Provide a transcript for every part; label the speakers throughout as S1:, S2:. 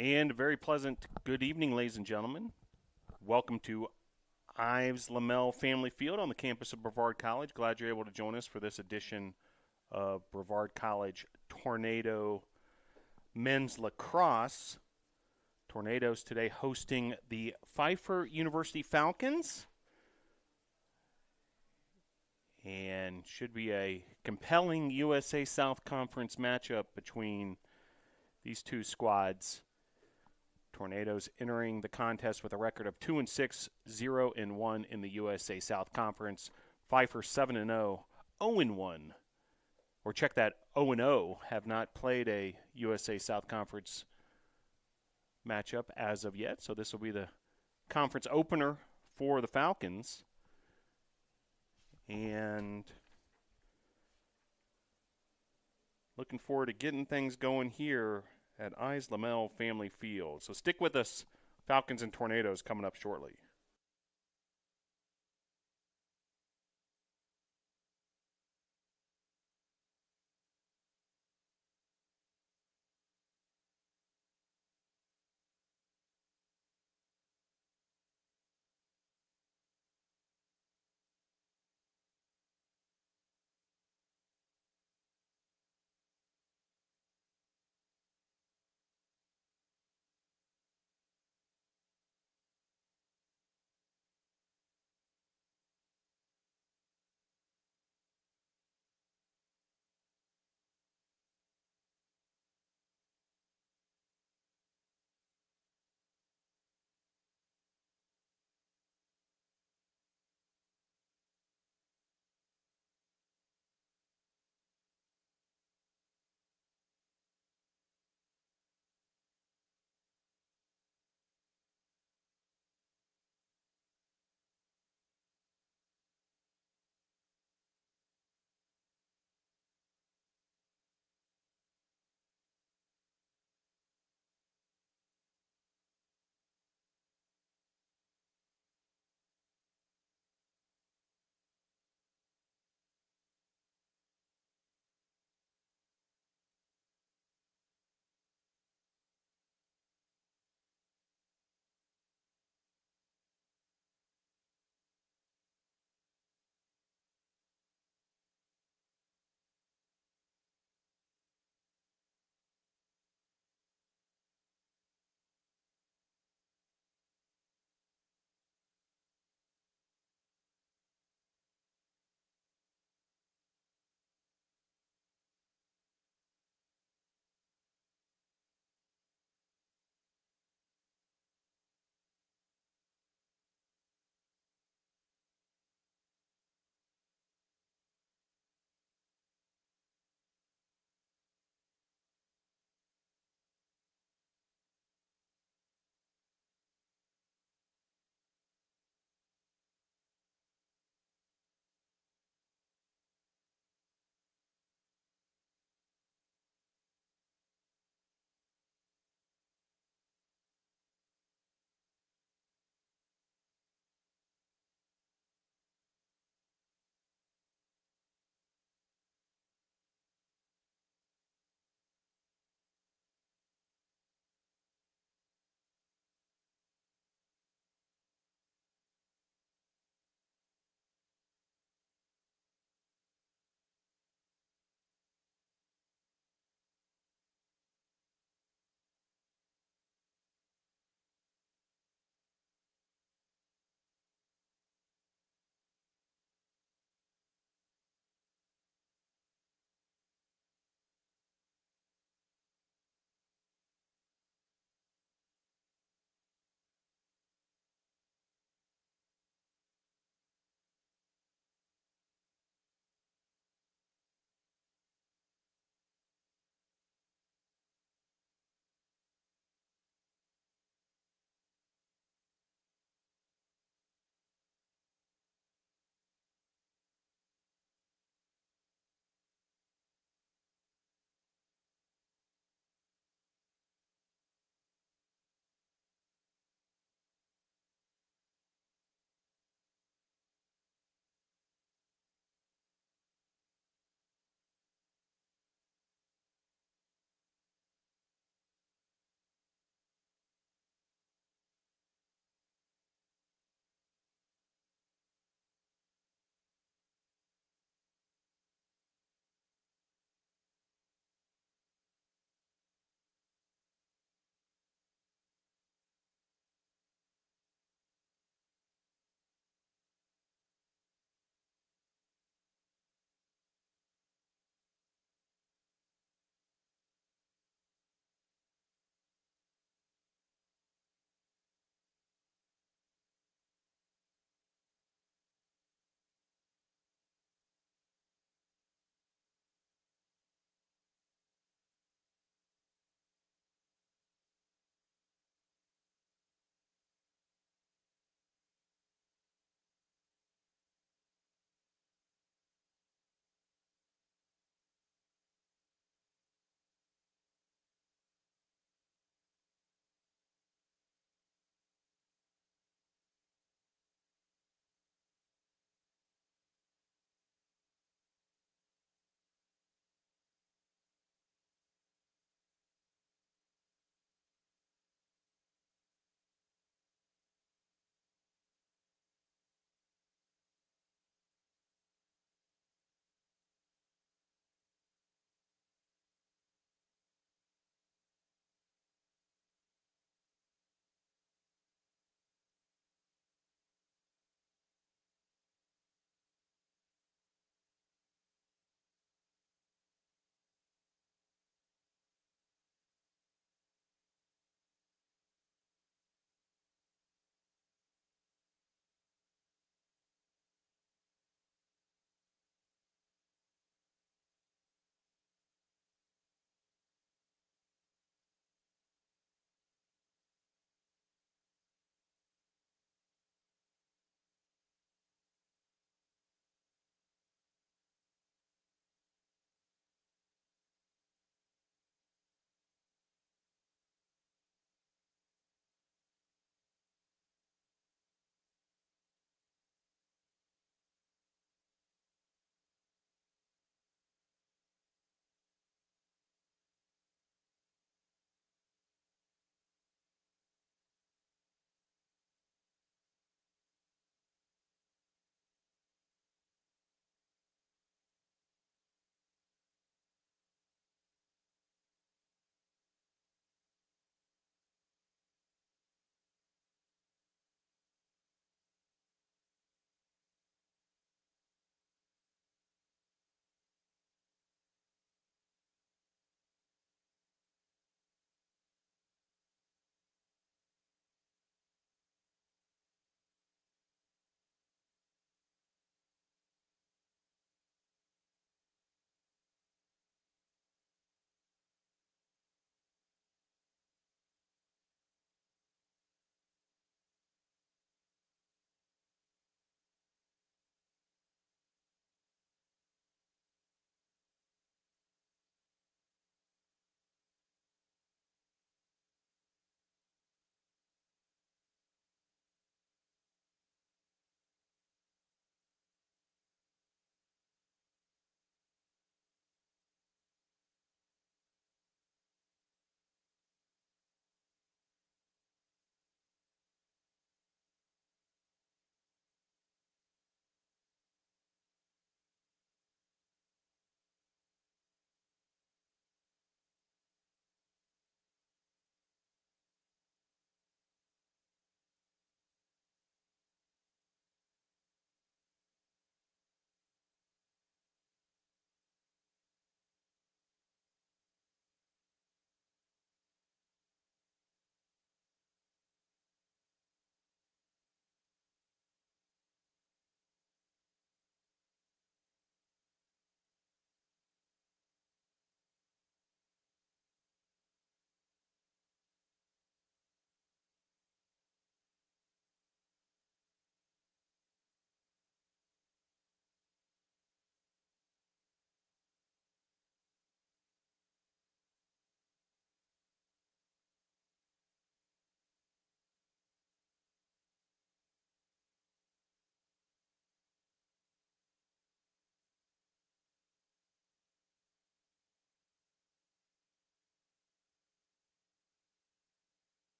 S1: And a very pleasant good evening, ladies and gentlemen. Welcome to Ives Lamel Family Field on the campus of Brevard College. Glad you're able to join us for this edition of Brevard College Tornado Men's Lacrosse. Tornadoes today hosting the Pfeiffer University Falcons. And should be a compelling USA South Conference matchup between these two squads. Tornadoes entering the contest with a record of 2-6, 0-1 in the USA South Conference. Pfeiffer 7-0, 0-1. Or check that, 0-0, have not played a USA South Conference matchup as of yet. So this will be the conference opener for the Falcons. And looking forward to getting things going here at Ives Lamel Family Field. So stick with us. Falcons and Tornadoes coming up shortly.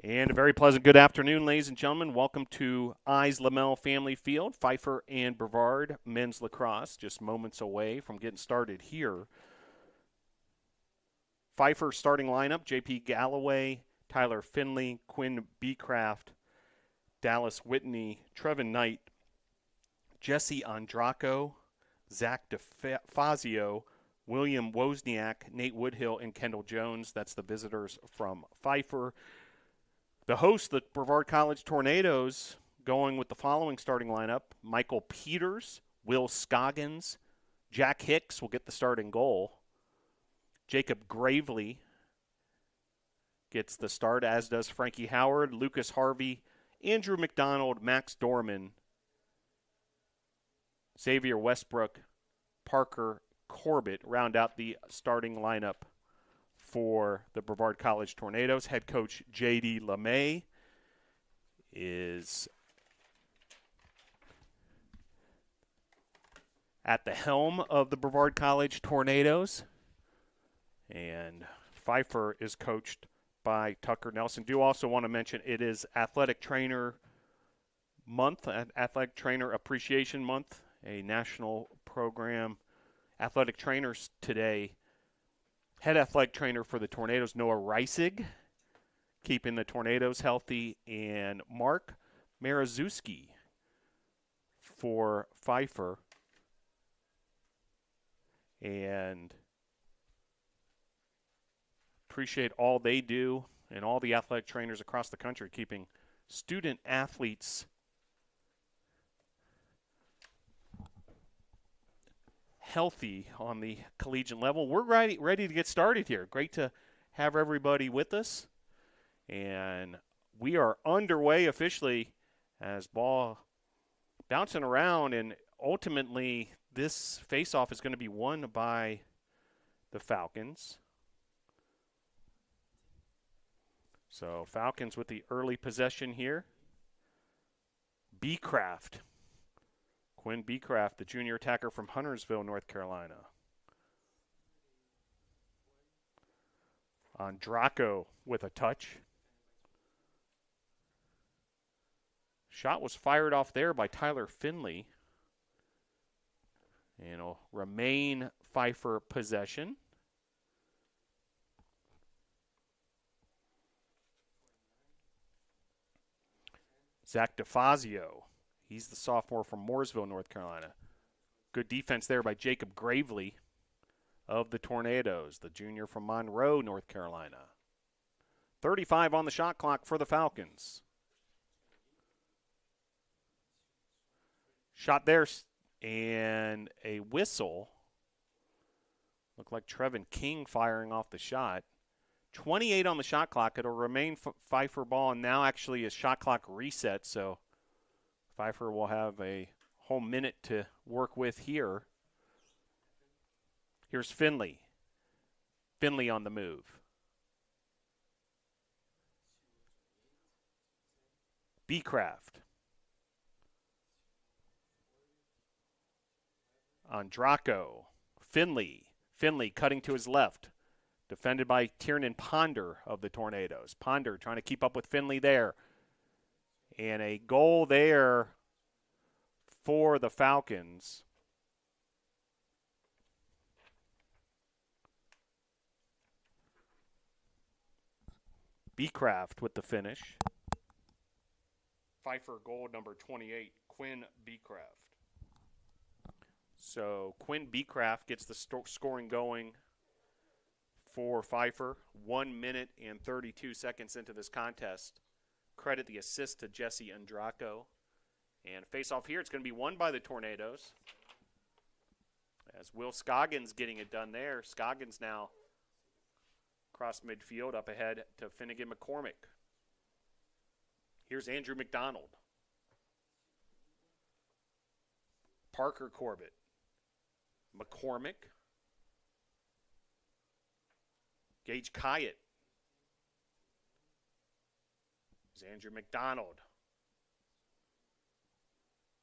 S1: And a very pleasant good afternoon, ladies and gentlemen. Welcome to Eyes Lamel Family Field. Pfeiffer and Brevard men's lacrosse just moments away from getting started here. Pfeiffer starting lineup: J.P. Galloway, Tyler Finley, Quinn Beecraft, Dallas Whitney, Trevin Knight, Jesse Andraco, Zach DeFazio, William Wozniak, Nate Woodhill, and Kendall Jones. That's the visitors from Pfeiffer. The hosts, the Brevard College Tornadoes, going with the following starting lineup: Michael Peters, Will Scoggins, Jack Hicks will get the starting goal. Jacob Gravely gets the start, as does Frankie Howard, Lucas Harvey, Andrew McDonald, Max Dorman, Xavier Westbrook, Parker Corbett round out the starting lineup for the Brevard College Tornadoes. Head coach J.D. LeMay is at the helm of the Brevard College Tornadoes, and Pfeiffer is coached by Tucker Nelson. Do also want to mention it is Athletic Trainer Month, Athletic Trainer Appreciation Month, a national program. Athletic trainers today: head athletic trainer for the Tornadoes, Noah Reisig, keeping the Tornadoes healthy, and Mark Marazuski for Pfeiffer. And appreciate all they do and all the athletic trainers across the country keeping student athletes healthy on the collegiate level. We're ready to get started here. Great to have everybody with us. And we are underway officially as ball bouncing around, and ultimately this face-off is going to be won by the Falcons. So Falcons with the early possession here. Beecraft. Quinn Beecraft, the junior attacker from Huntersville, North Carolina. Andraco with a touch. Shot was fired off there by Tyler Finley. And it'll remain Pfeiffer possession. Zach DeFazio. He's the sophomore from Mooresville, North Carolina. Good defense there by Jacob Gravely of the Tornadoes, the junior from Monroe, North Carolina. 35 on the shot clock for the Falcons. Shot there and a whistle. Looked like Trevin King firing off the shot. 28 on the shot clock. It'll remain Pfeiffer ball, and now actually a shot clock reset, so Pfeiffer will have a whole minute to work with here. Here's Finley. Finley on the move. Beecraft. Andraco. Finley. Finley cutting to his left. Defended by Tiernan Ponder of the Tornadoes. Ponder trying to keep up with Finley there. And a goal there for the Falcons. Beecraft with the finish. Pfeiffer goal number 28, Quinn Beecraft. So Quinn Beecraft gets the scoring going for Pfeiffer. 1 minute and 32 seconds into this contest. Credit the assist to Jesse Andraco. And face-off here, it's going to be won by the Tornadoes. As Will Scoggins getting it done there. Scoggins now across midfield, up ahead to Finnegan McCormick. Here's Andrew McDonald. Parker Corbett. McCormick. Gage Kyatt. There's Andrew McDonald.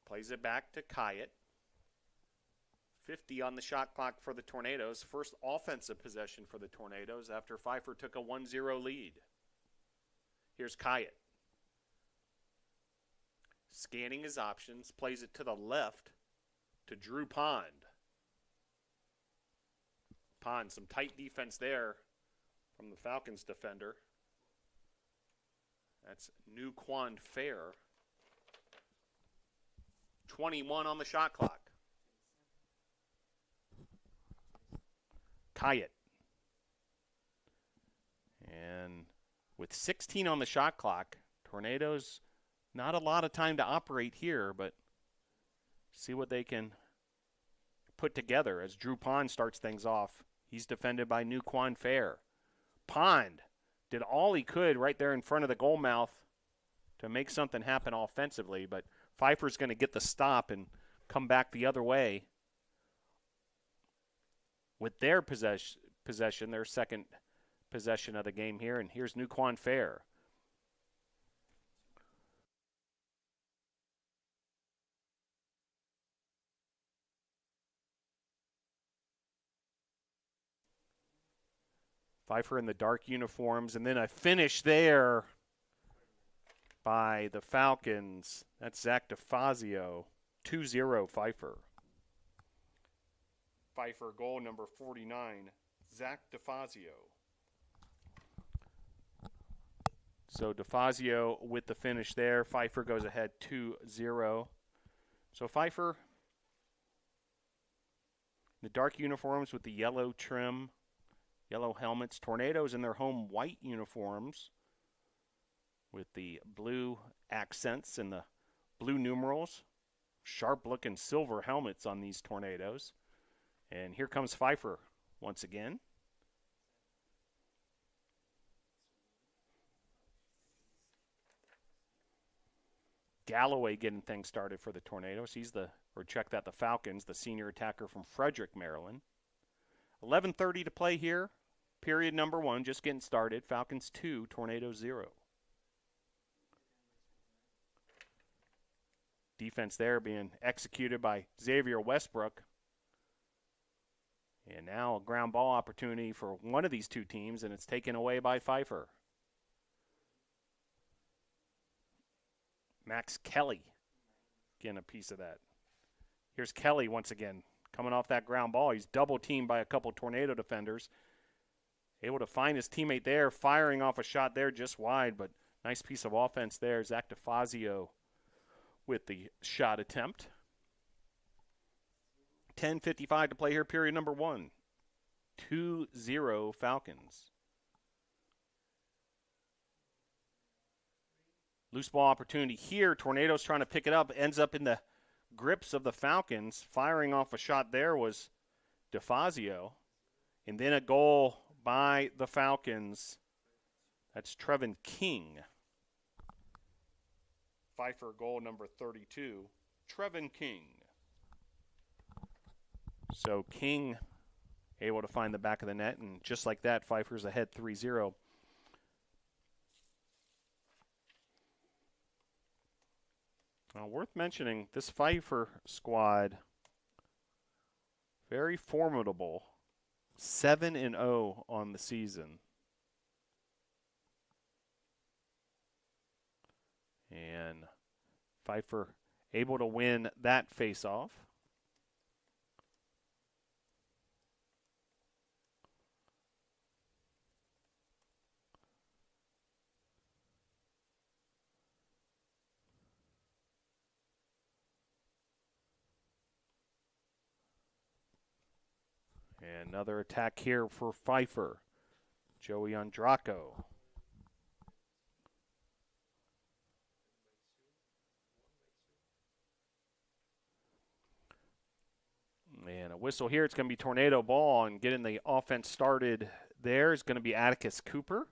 S1: Plays it back to Kyatt. 50 on the shot clock for the Tornadoes. First offensive possession for the Tornadoes after Pfeiffer took a 1-0 lead. Here's Kyatt. Scanning his options, plays it to the left to Drew Pond. Pond, some tight defense there from the Falcons defender. That's Nuquan Fair. 21 on the shot clock. Kyatt. And with 16 on the shot clock, Tornadoes, not a lot of time to operate here, but see what they can put together as Drew Pond starts things off. He's defended by Nuquan Fair. Pond did all he could right there in front of the goal mouth to make something happen offensively, but Pfeiffer's going to get the stop and come back the other way with their possession, their second possession of the game here. And here's Nuquan Fair. Pfeiffer in the dark uniforms, and then a finish there by the Falcons. That's Zach DeFazio, 2-0 Pfeiffer. Pfeiffer goal number 49, Zach DeFazio. So DeFazio with the finish there. Pfeiffer goes ahead 2-0. So Pfeiffer, the dark uniforms with the yellow trim, yellow helmets. Tornadoes in their home white uniforms with the blue accents and the blue numerals. Sharp-looking silver helmets on these Tornadoes. And here comes Pfeiffer once again. Galloway getting things started for the Tornadoes. He's the Falcons, the senior attacker from Frederick, Maryland. 11:30 to play here. Period number 1, just getting started. Falcons 2, Tornadoes 0. Defense there being executed by Xavier Westbrook. And now a ground ball opportunity for one of these two teams, and it's taken away by Pfeiffer. Max Kelly getting a piece of that. Here's Kelly once again coming off that ground ball. He's double teamed by a couple Tornado defenders. Able to find his teammate there, firing off a shot there just wide, but nice piece of offense there. Zach DeFazio with the shot attempt. 10:55 to play here, period number 1. 2-0 Falcons. Loose ball opportunity here. Tornadoes trying to pick it up. Ends up in the grips of the Falcons. Firing off a shot there was DeFazio. And then a goal by the Falcons. That's Trevin King. Pfeiffer goal number 32. Trevin King. So King able to find the back of the net, and just like that, Pfeiffer's ahead 3-0. Now, worth mentioning, this Pfeiffer squad, very formidable, 7-0 on the season. And Pfeiffer able to win that face-off. And another attack here for Pfeiffer. Joey Andraco. And a whistle here. It's going to be Tornado ball, and getting the offense started there is going to be Atticus Cooper.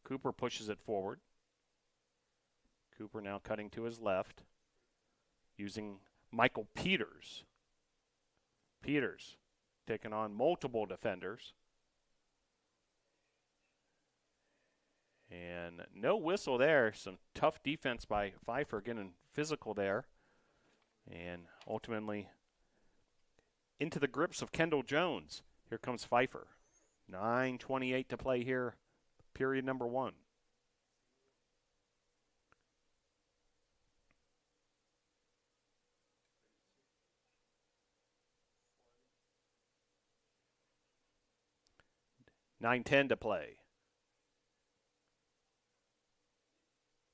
S1: Cooper pushes it forward. Cooper now cutting to his left, using Michael Peters. Peters taking on multiple defenders. And no whistle there. Some tough defense by Pfeiffer, getting physical there. And ultimately into the grips of Kendall Jones. Here comes Pfeiffer. 9:28 to play here, period number 1. 9:10 to play.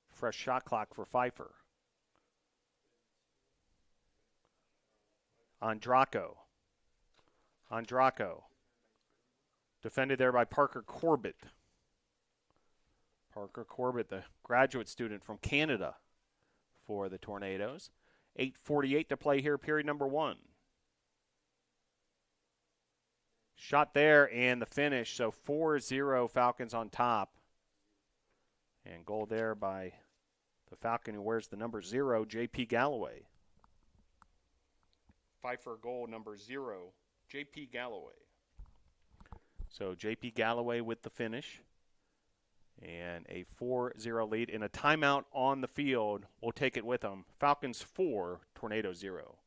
S1: Fresh shot clock for Pfeiffer. Andraco. Defended there by Parker Corbett. Parker Corbett, the graduate student from Canada for the Tornadoes. 8:48 to play here, period number 1. Shot there and the finish, so 4-0 Falcons on top. And goal there by the Falcon who wears the number 0, J.P. Galloway. Pfeiffer goal number 0, J.P. Galloway. So J.P. Galloway with the finish. And a 4-0 lead. In a timeout on the field, we'll take it with them. Falcons 4, Tornadoes 0.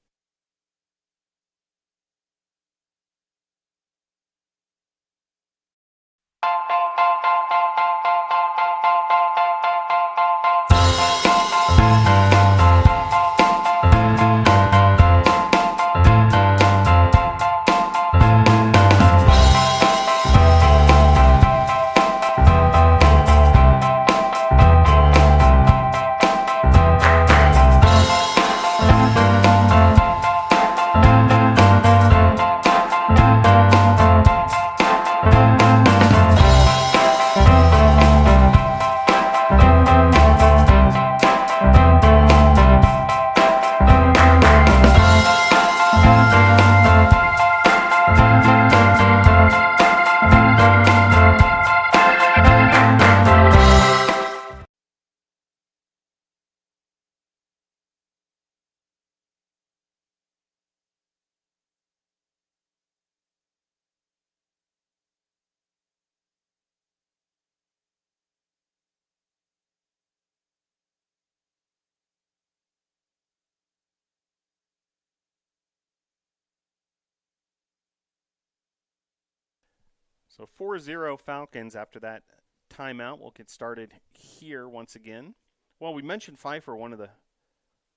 S1: So 4-0 Falcons after that timeout. We'll get started here once again. Well, we mentioned Pfeiffer, one of the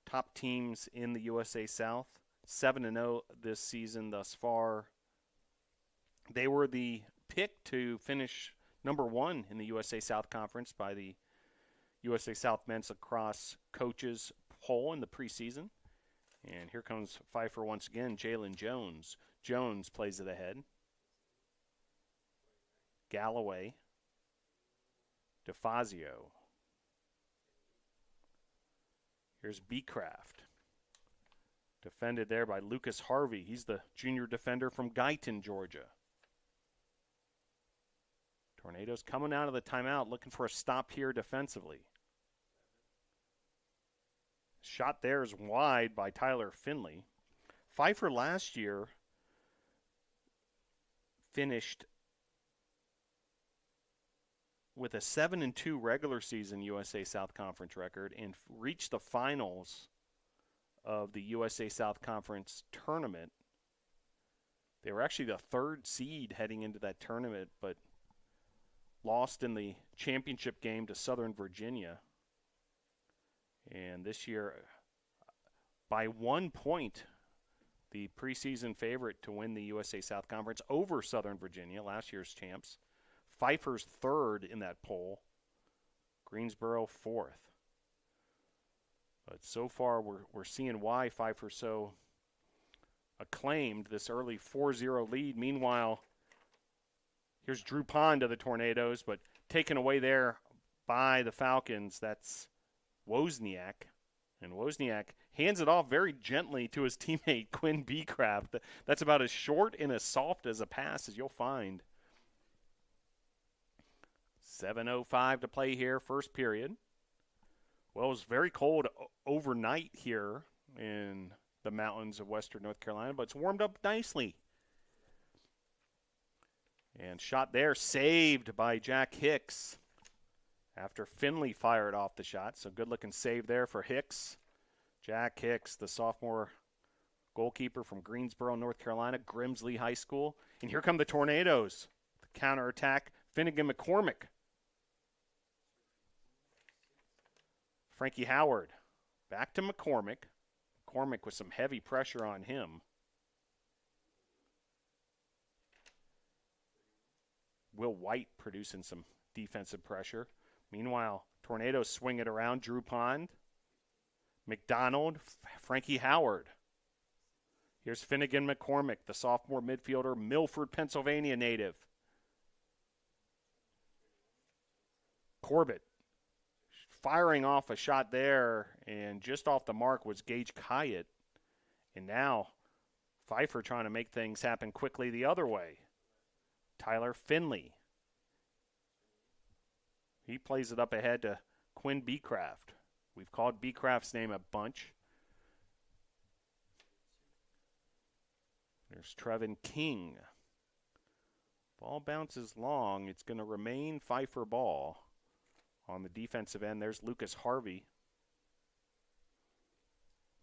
S1: top teams in the USA South. 7-0 this season thus far. They were the pick to finish number 1 in the USA South Conference by the USA South Men's Lacrosse Coaches poll in the preseason. And here comes Pfeiffer once again, Jalen Jones. Jones plays it ahead. Galloway, DeFazio. Here's Beecraft. Defended there by Lucas Harvey. He's the junior defender from Guyton, Georgia. Tornadoes coming out of the timeout, looking for a stop here defensively. Shot there is wide by Tyler Finley. Pfeiffer last year finished with a 7-2 regular season USA South Conference record and reached the finals of the USA South Conference tournament. They were actually the 3rd seed heading into that tournament, but lost in the championship game to Southern Virginia. And this year, by 1 point, the preseason favorite to win the USA South Conference over Southern Virginia, last year's champs. Pfeiffer's 3rd in that poll. Greensboro 4th. But so far, we're seeing why Pfeiffer's so acclaimed, this early 4-0 lead. Meanwhile, here's Drew Pond to the Tornadoes, but taken away there by the Falcons. That's Wozniak. And Wozniak hands it off very gently to his teammate, Quinn Beecraft. That's about as short and as soft as a pass as you'll find. 7:05 to play here, first period. Well, it was very cold overnight here in the mountains of western North Carolina, but it's warmed up nicely. And shot there, saved by Jack Hicks after Finley fired off the shot. So good-looking save there for Hicks. Jack Hicks, the sophomore goalkeeper from Greensboro, North Carolina, Grimsley High School. And here come the Tornadoes. The counterattack, Finnegan McCormick. Frankie Howard back to McCormick. McCormick with some heavy pressure on him. Will White producing some defensive pressure. Meanwhile, Tornadoes swing it around. Drew Pond, McDonald, Frankie Howard. Here's Finnegan McCormick, the sophomore midfielder, Milford, Pennsylvania native. Corbett firing off a shot there, and just off the mark was Gage Kyatt. And now Pfeiffer trying to make things happen quickly the other way. Tyler Finley. He plays it up ahead to Quinn Beecraft. We've called Beecraft's name a bunch. There's Trevin King. Ball bounces long. It's going to remain Pfeiffer ball. On the defensive end, there's Lucas Harvey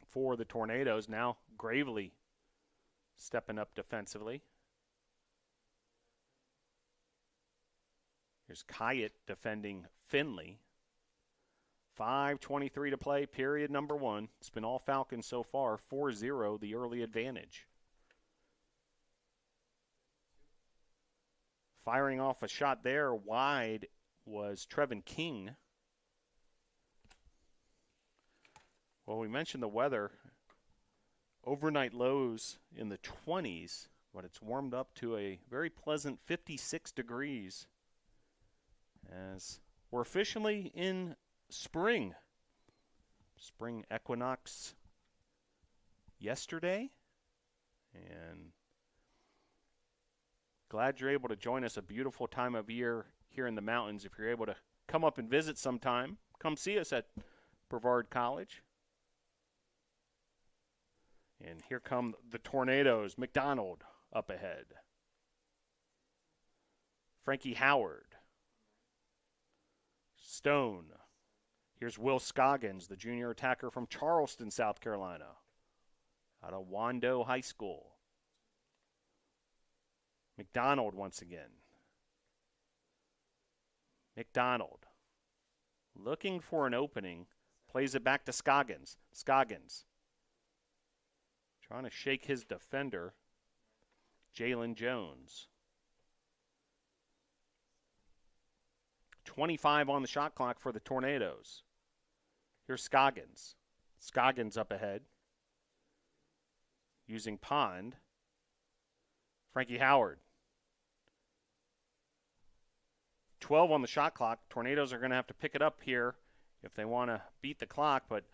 S1: for the Tornadoes. Now Gravely stepping up defensively. Here's Kyatt defending Finley. 5:23 to play, period number 1. It's been all Falcons so far, 4-0, the early advantage. Firing off a shot there wide was Trevin King. Well, we mentioned the weather. Overnight lows in the 20s, but it's warmed up to a very pleasant 56 degrees as we're officially in spring. Spring equinox yesterday, and glad you're able to join us. A beautiful time of year here in the mountains. If you're able to come up and visit sometime, come see us at Brevard College. And here come the Tornadoes. McDonald up ahead. Frankie Howard. Stone. Here's Will Scoggins, the junior attacker from Charleston, South Carolina, out of Wando High School. McDonald once again. McDonald looking for an opening, plays it back to Scoggins. Scoggins trying to shake his defender, Jalen Jones. 25 on the shot clock for the Tornadoes. Here's Scoggins. Scoggins up ahead, using Pond. Frankie Howard. 12 on the shot clock. Tornadoes are going to have to pick it up here if they want to beat the clock, but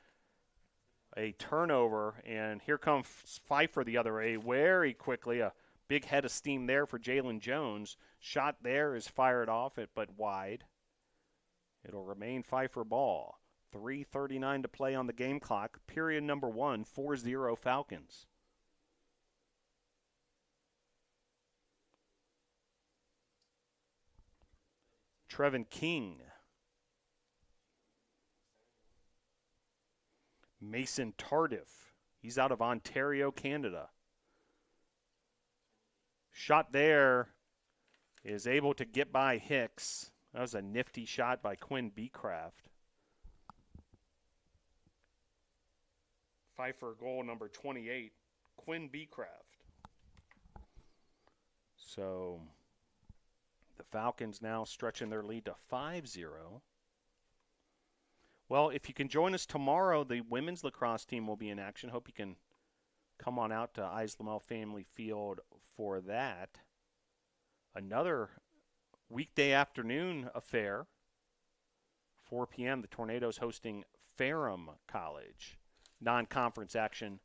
S1: a turnover, and here comes Pfeiffer the other way very quickly. A big head of steam there for Jalen Jones. Shot there is fired off, but wide. It'll remain Pfeiffer ball. 3:39 to play on the game clock. Period number 1, 4-0 Falcons. Trevin King. Mason Tardif. He's out of Ontario, Canada. Shot there is able to get by Hicks. That was a nifty shot by Quinn Beecraft. Pfeiffer goal number 28, Quinn Beecraft. So the Falcons now stretching their lead to 5-0. Well, if you can join us tomorrow, the women's lacrosse team will be in action. Hope you can come on out to Islamel Family Field for that. Another weekday afternoon affair, 4 p.m., the Tornadoes hosting Ferrum College. Non-conference action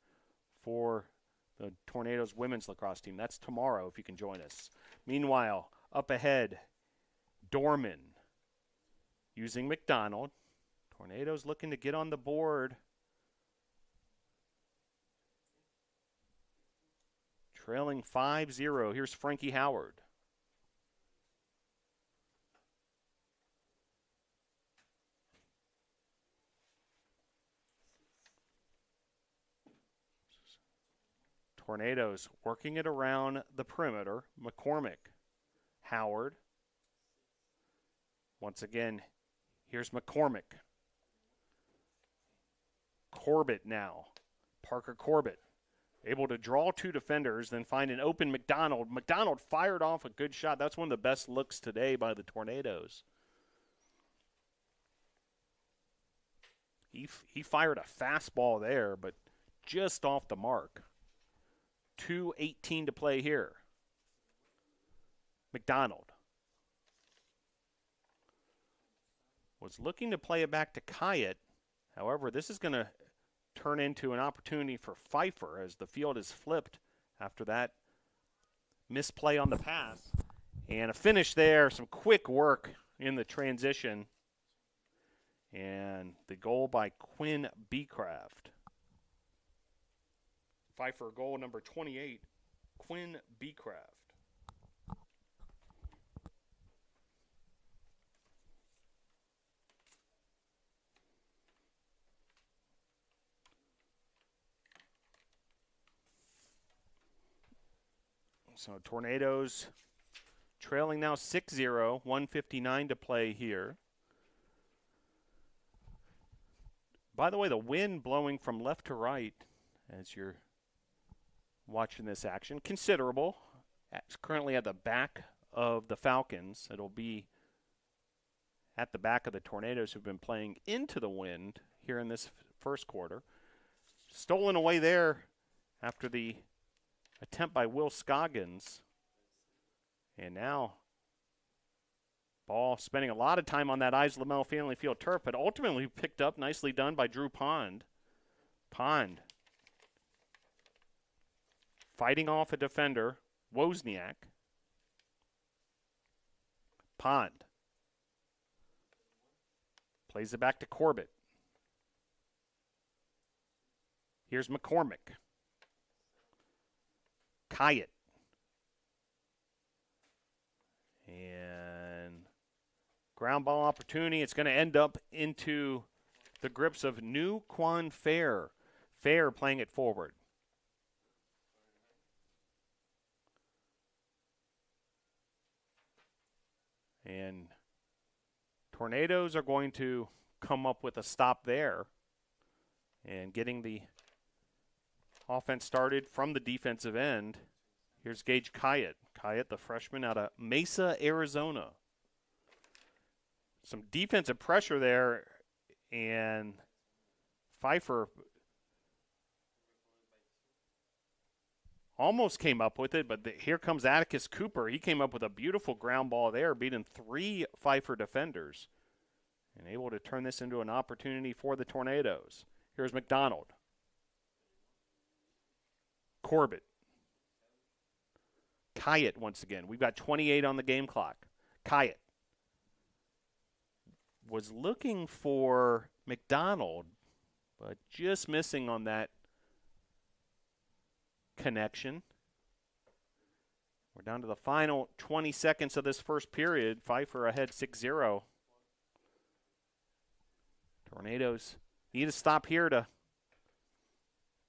S1: for the Tornadoes women's lacrosse team. That's tomorrow if you can join us. Meanwhile, up ahead, Dorman using McDonald. Tornadoes looking to get on the board. Trailing 5-0. Here's Frankie Howard. Tornadoes working it around the perimeter. McCormick, Howard. Once again, here's McCormick. Corbett now. Parker Corbett able to draw two defenders, then find an open McDonald. McDonald fired off a good shot. That's one of the best looks today by the Tornadoes. He fired a fastball there, but just off the mark. 2:18 to play here. McDonald was looking to play it back to Kyatt. However, this is going to turn into an opportunity for Pfeiffer as the field is flipped after that misplay on the pass. And a finish there, some quick work in the transition. And the goal by Quinn Beecraft. Pfeiffer goal number 28, Quinn Beecraft. So Tornadoes trailing now 6-0, 1:59 to play here. By the way, the wind blowing from left to right as you're watching this action, considerable. It's currently at the back of the Falcons. It'll be at the back of the Tornadoes who've been playing into the wind here in this first quarter. Stolen away there after the attempt by Will Scoggins. And now ball spending a lot of time on that Isla Lamel Family Field turf, but ultimately picked up, nicely done by Drew Pond. Pond fighting off a defender, Wozniak. Pond plays it back to Corbett. Here's McCormick. Kyatt. And ground ball opportunity. It's going to end up into the grips of New Quan Fair. Fair playing it forward. And Tornadoes are going to come up with a stop there and getting the offense started from the defensive end. Here's Gage Kyatt. Kyatt, the freshman out of Mesa, Arizona. Some defensive pressure there, and Pfeiffer almost came up with it, but here comes Atticus Cooper. He came up with a beautiful ground ball there, beating 3 Pfeiffer defenders, and able to turn this into an opportunity for the Tornadoes. Here's McDonald. Corbett. Kyatt once again. We've got 28 on the game clock. Kyatt was looking for McDonald, but just missing on that connection. We're down to the final 20 seconds of this first period. Pfeiffer ahead 6-0. Tornadoes need to stop here to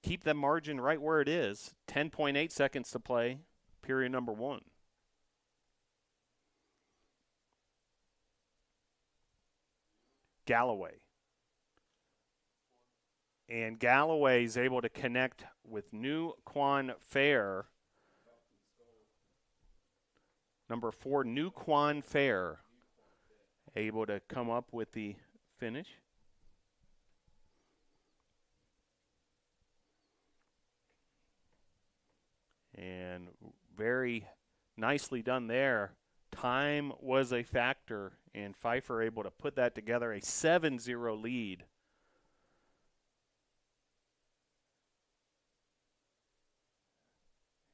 S1: keep the margin right where it is. 10.8 seconds to play, period number 1. Galloway. And Galloway is able to connect with New Quan Fair. Number 4, New Quan Fair, able to come up with the finish. And very nicely done there. Time was a factor, and Pfeiffer able to put that together, a 7-0 lead.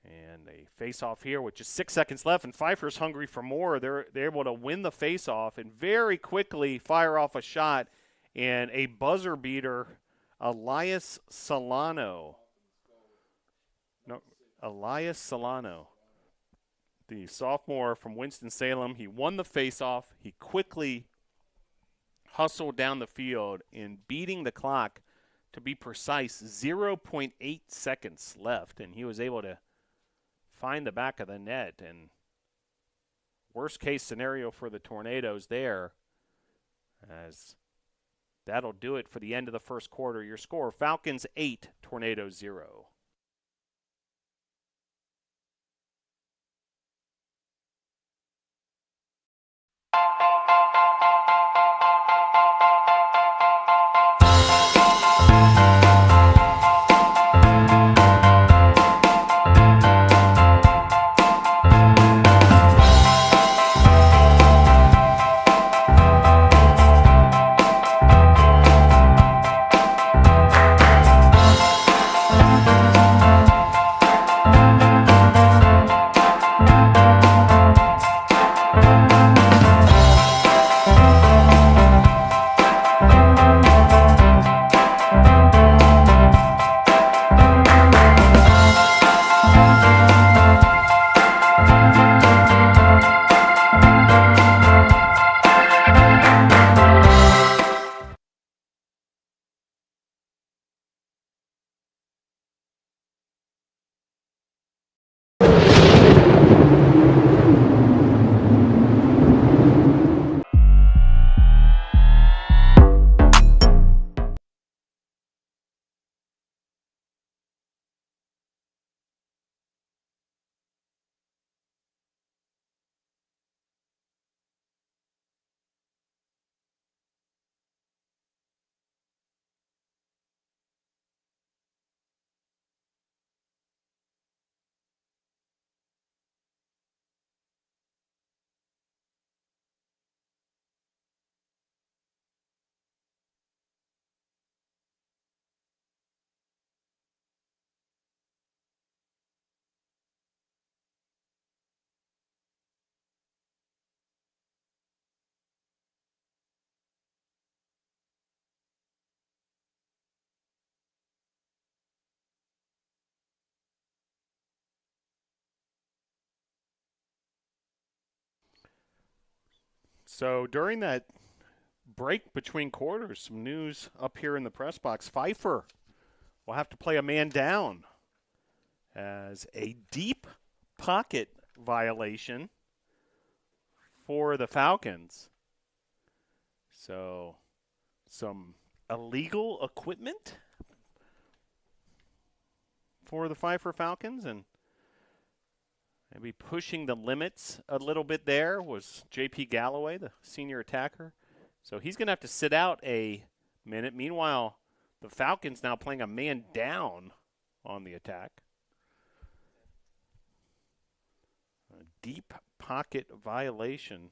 S1: And a face-off here with just 6 seconds left, and Pfeiffer's hungry for more. They're able to win the face-off and very quickly fire off a shot, and a buzzer beater, Elias Solano. Elias Solano, the sophomore from Winston-Salem. He won the faceoff. He quickly hustled down the field in beating the clock. To be precise, 0.8 seconds left, and he was able to find the back of the net. And worst case scenario for the Tornadoes there, as that'll do it for the end of the first quarter. Your score, Falcons 8, Tornadoes 0. So during that break between quarters, some news up here in the press box. Pfeiffer will have to play a man down as a deep pocket violation for the Falcons. So some illegal equipment for the Pfeiffer Falcons, and maybe pushing the limits a little bit there was J.P. Galloway, the senior attacker. So he's going to have to sit out a minute. Meanwhile, the Falcons now playing a man down on the attack. A deep pocket violation.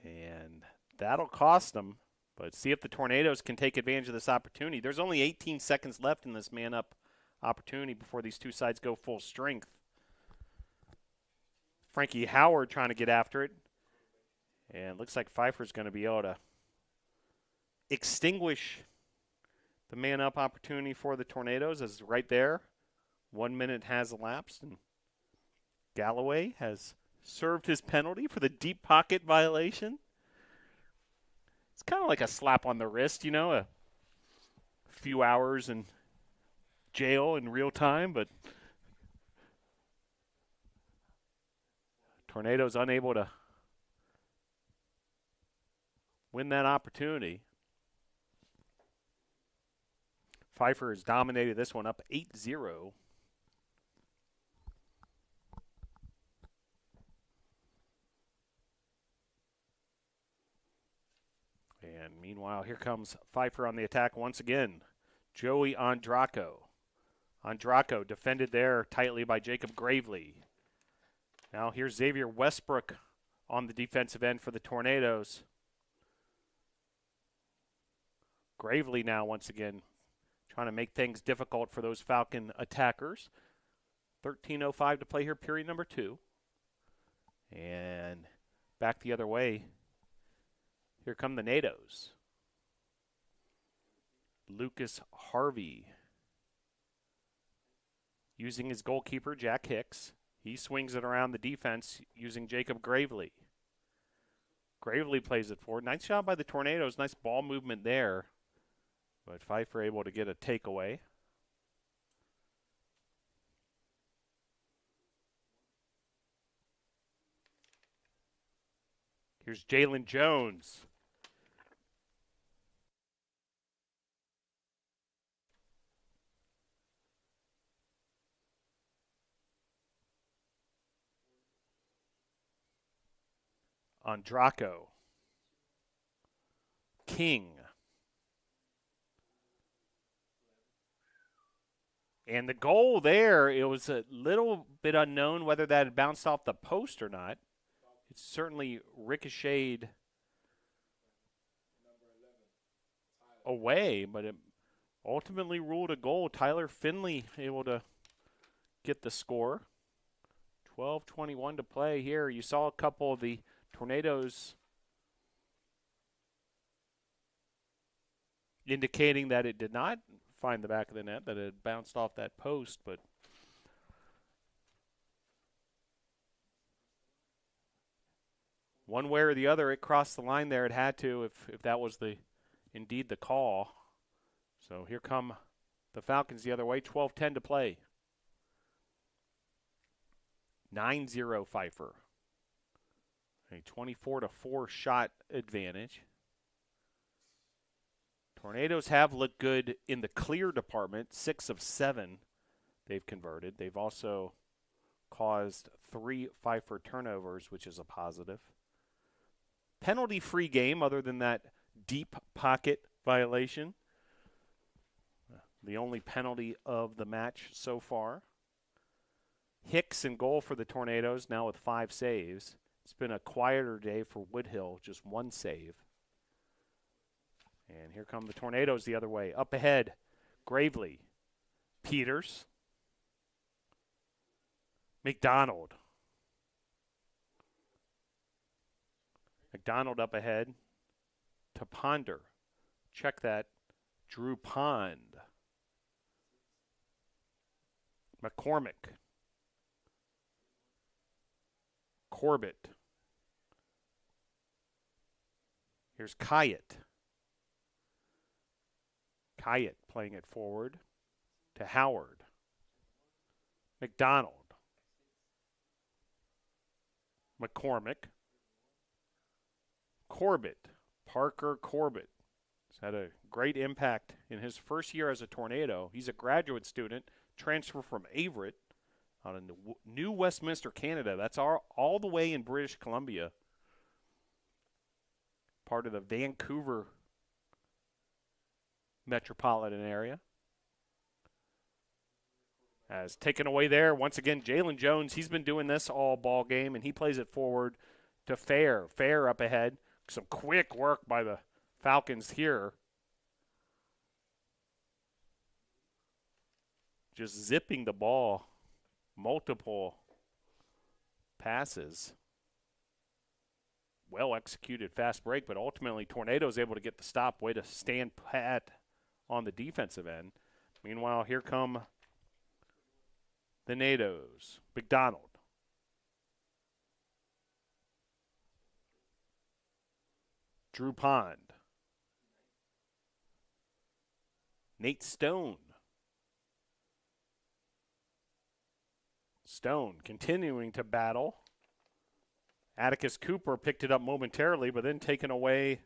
S1: And that'll cost them. But see if the Tornadoes can take advantage of this opportunity. There's only 18 seconds left in this man-up opportunity before these two sides go full strength. Frankie Howard trying to get after it. And looks like Pfeiffer's going to be able to extinguish the man-up opportunity for the Tornadoes, as right there, 1 minute has elapsed, and Galloway has served his penalty for the deep pocket violation. It's kind of like a slap on the wrist, you know, a few hours in jail in real time, but Tornadoes unable to win that opportunity. Pfeiffer has dominated this one, up 8-0. And meanwhile, here comes Pfeiffer on the attack once again. Joey Andraco. Andraco defended there tightly by Jacob Gravely. Now here's Xavier Westbrook on the defensive end for the Tornadoes. Gravely now once again trying to make things difficult for those Falcon attackers. 13:05 to play here, period number 2. And back the other way. Here come the NATOs. Lucas Harvey using his goalkeeper, Jack Hicks. He swings it around the defense using Jacob Gravely. Gravely plays it forward. Nice job by the Tornadoes. Nice ball movement there. But Pfeiffer able to get a takeaway. Here's Jalen Jones. Andraco. King. And the goal there, it was a little bit unknown whether that had bounced off the post or not. It certainly ricocheted away, but it ultimately ruled a goal. Tyler Finley able to get the score. 12:21 to play here. You saw a couple of the Tornadoes indicating that it did not find the back of the net, that it had bounced off that post, but one way or the other, it crossed the line there. It had to, if that was indeed the call. So here come the Falcons the other way. 12:10 to play. 9-0 Pfeiffer. A 24-4 shot advantage. Tornadoes have looked good in the clear department. 6 of 7 they've converted. They've also caused 3 Pfeiffer turnovers, which is a positive. Penalty-free game other than that deep pocket violation. The only penalty of the match so far. Hicks in goal for the Tornadoes, now with 5 saves. It's been a quieter day for Woodhill, just 1 save. And here come the Tornadoes the other way. Up ahead, Gravely, Peters, McDonald. McDonald up ahead to Ponder. Check that. Drew Pond. McCormick. Corbett. Here's Kyatt. Kyatt playing it forward to Howard. McDonald. McCormick. Corbett. Parker Corbett. He's had a great impact in his first year as a Tornado. He's a graduate student, transfer from Averett out in New Westminster, Canada. That's all the way in British Columbia. Part of the Vancouver metropolitan area. As taken away there, once again, Jalen Jones, he's been doing this all ball game, and he plays it forward to Fair. Fair up ahead. Some quick work by the Falcons here. Just zipping the ball. Multiple passes. Well executed fast break, but ultimately Tornado's able to get the stop. Way to stand pat on the defensive end. Meanwhile, here come the NATOs. McDonald. Drew Pond. Nate Stone. Stone continuing to battle. Atticus Cooper picked it up momentarily, but then taken away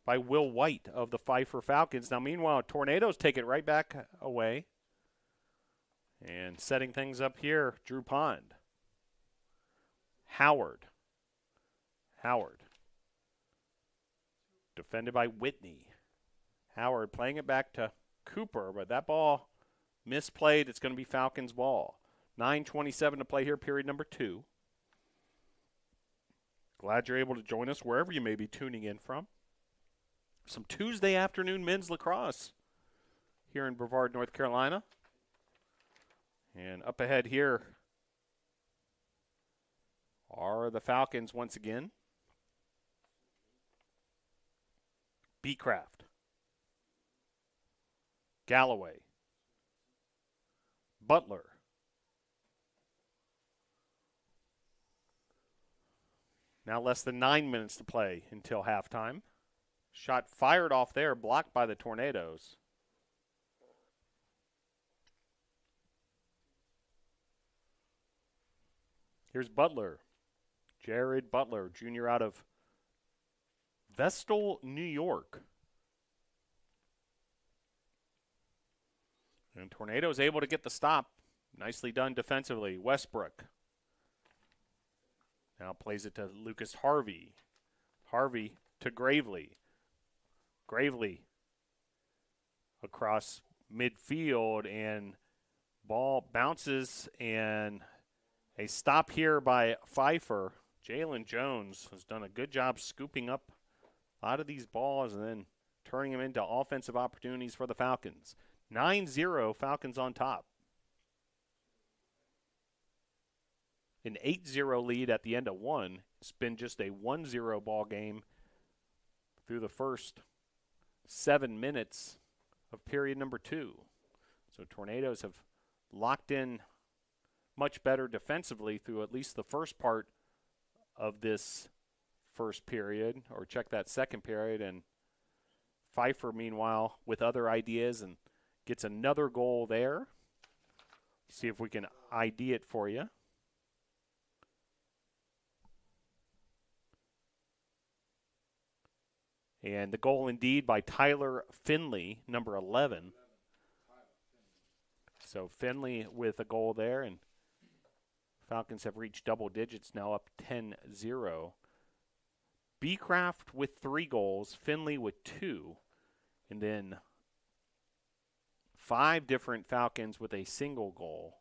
S1: by Will White of the Pfeiffer Falcons. Now, meanwhile, Tornadoes take it right back away. And setting things up here, Drew Pond. Howard. Defended by Whitney. Howard playing it back to Cooper, but that ball misplayed. It's going to be Falcons ball. 9:27 to play here, period number 2. Glad you're able to join us wherever you may be tuning in from. Some Tuesday afternoon men's lacrosse here in Brevard, North Carolina. And up ahead here are the Falcons once again. Beecraft. Galloway. Butler. Now less than 9 minutes to play until halftime. Shot fired off there, blocked by the Tornadoes. Here's Butler. Jared Butler, junior out of Vestal, New York. And Tornadoes able to get the stop. Nicely done defensively. Westbrook. Now plays it to Lucas Harvey. Harvey to Gravely. Gravely across midfield, and ball bounces, and a stop here by Pfeiffer. Jalen Jones has done a good job scooping up a lot of these balls and then turning them into offensive opportunities for the Falcons. 9-0, Falcons on top. An 8-0 lead at the end of one. It's been just a 1-0 ball game through the first 7 minutes of period number 2. So Tornadoes have locked in much better defensively through at least the first part of this first period, or check that second period. And Pfeiffer, meanwhile, with other ideas and gets another goal there. See if we can ID it for you. And the goal indeed by Tyler Finley, number 11. So Finley with a goal there, and Falcons have reached double digits now, up 10-0. Beecraft with 3 goals, Finley with 2, and then 5 different Falcons with a single goal.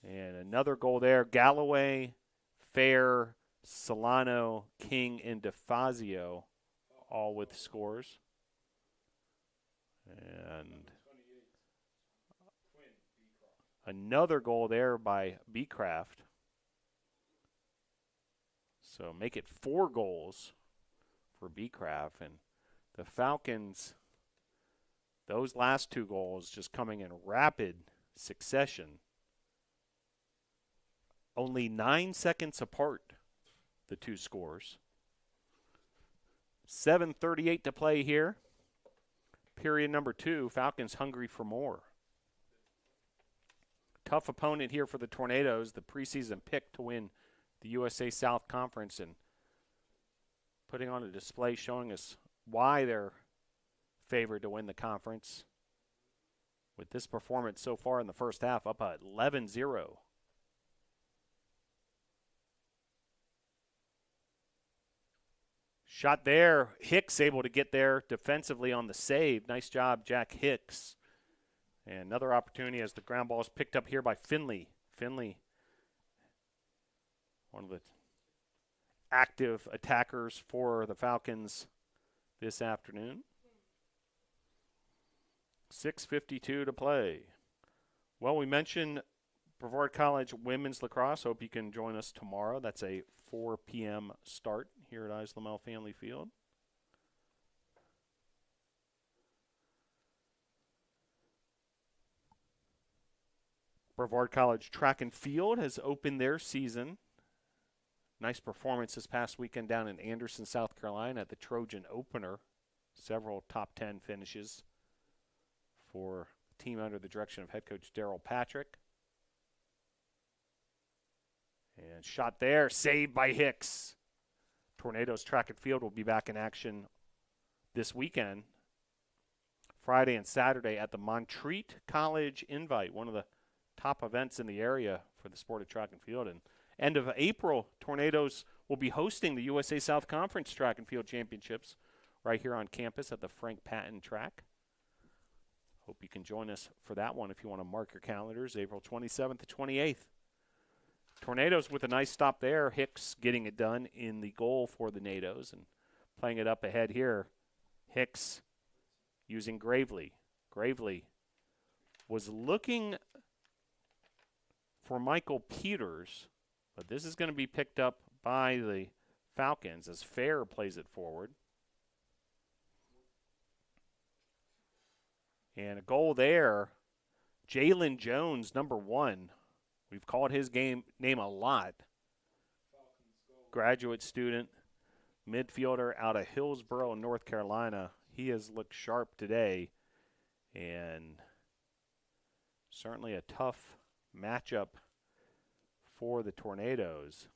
S1: And another goal there, Galloway, Fair, Solano, King, and DeFazio, all with scores. And another goal there by Beecraft. So make it 4 goals for Beecraft. And the Falcons, those last 2 goals just coming in rapid succession. Only 9 seconds apart, the two scores. 7:38 to play here. Period number 2, Falcons hungry for more. Tough opponent here for the Tornadoes, the preseason pick to win the USA South Conference, and putting on a display showing us why they're favored to win the conference. With this performance so far in the first half, up at 11-0. Shot there. Hicks able to get there defensively on the save. Nice job, Jack Hicks. And another opportunity as the ground ball is picked up here by Finley. Finley, one of the active attackers for the Falcons this afternoon. 6:52 to play. Well, we mentioned Brevard College women's lacrosse. Hope you can join us tomorrow. That's a 4 p.m. start here at Islamel Family Field. Brevard College track and field has opened their season. Nice performance this past weekend down in Anderson, South Carolina at the Trojan Opener. Several top 10 finishes for the team under the direction of head coach Darryl Patrick. And shot there, saved by Hicks. Tornadoes track and field will be back in action this weekend, Friday and Saturday at the Montreat College Invite, one of the top events in the area for the sport of track and field. And end of April, Tornadoes will be hosting the USA South Conference Track and Field Championships right here on campus at the Frank Patton track. Hope you can join us for that one if you want to mark your calendars, April 27th to 28th. Tornadoes with a nice stop there. Hicks getting it done in the goal for the Nados and playing it up ahead here. Hicks using Gravely. Gravely was looking for Michael Peters, but this is going to be picked up by the Falcons as Fair plays it forward. And a goal there. Jalen Jones, number 1. We've called his name a lot. Graduate student, midfielder out of Hillsborough, North Carolina. He has looked sharp today, and certainly a tough matchup for the Tornadoes.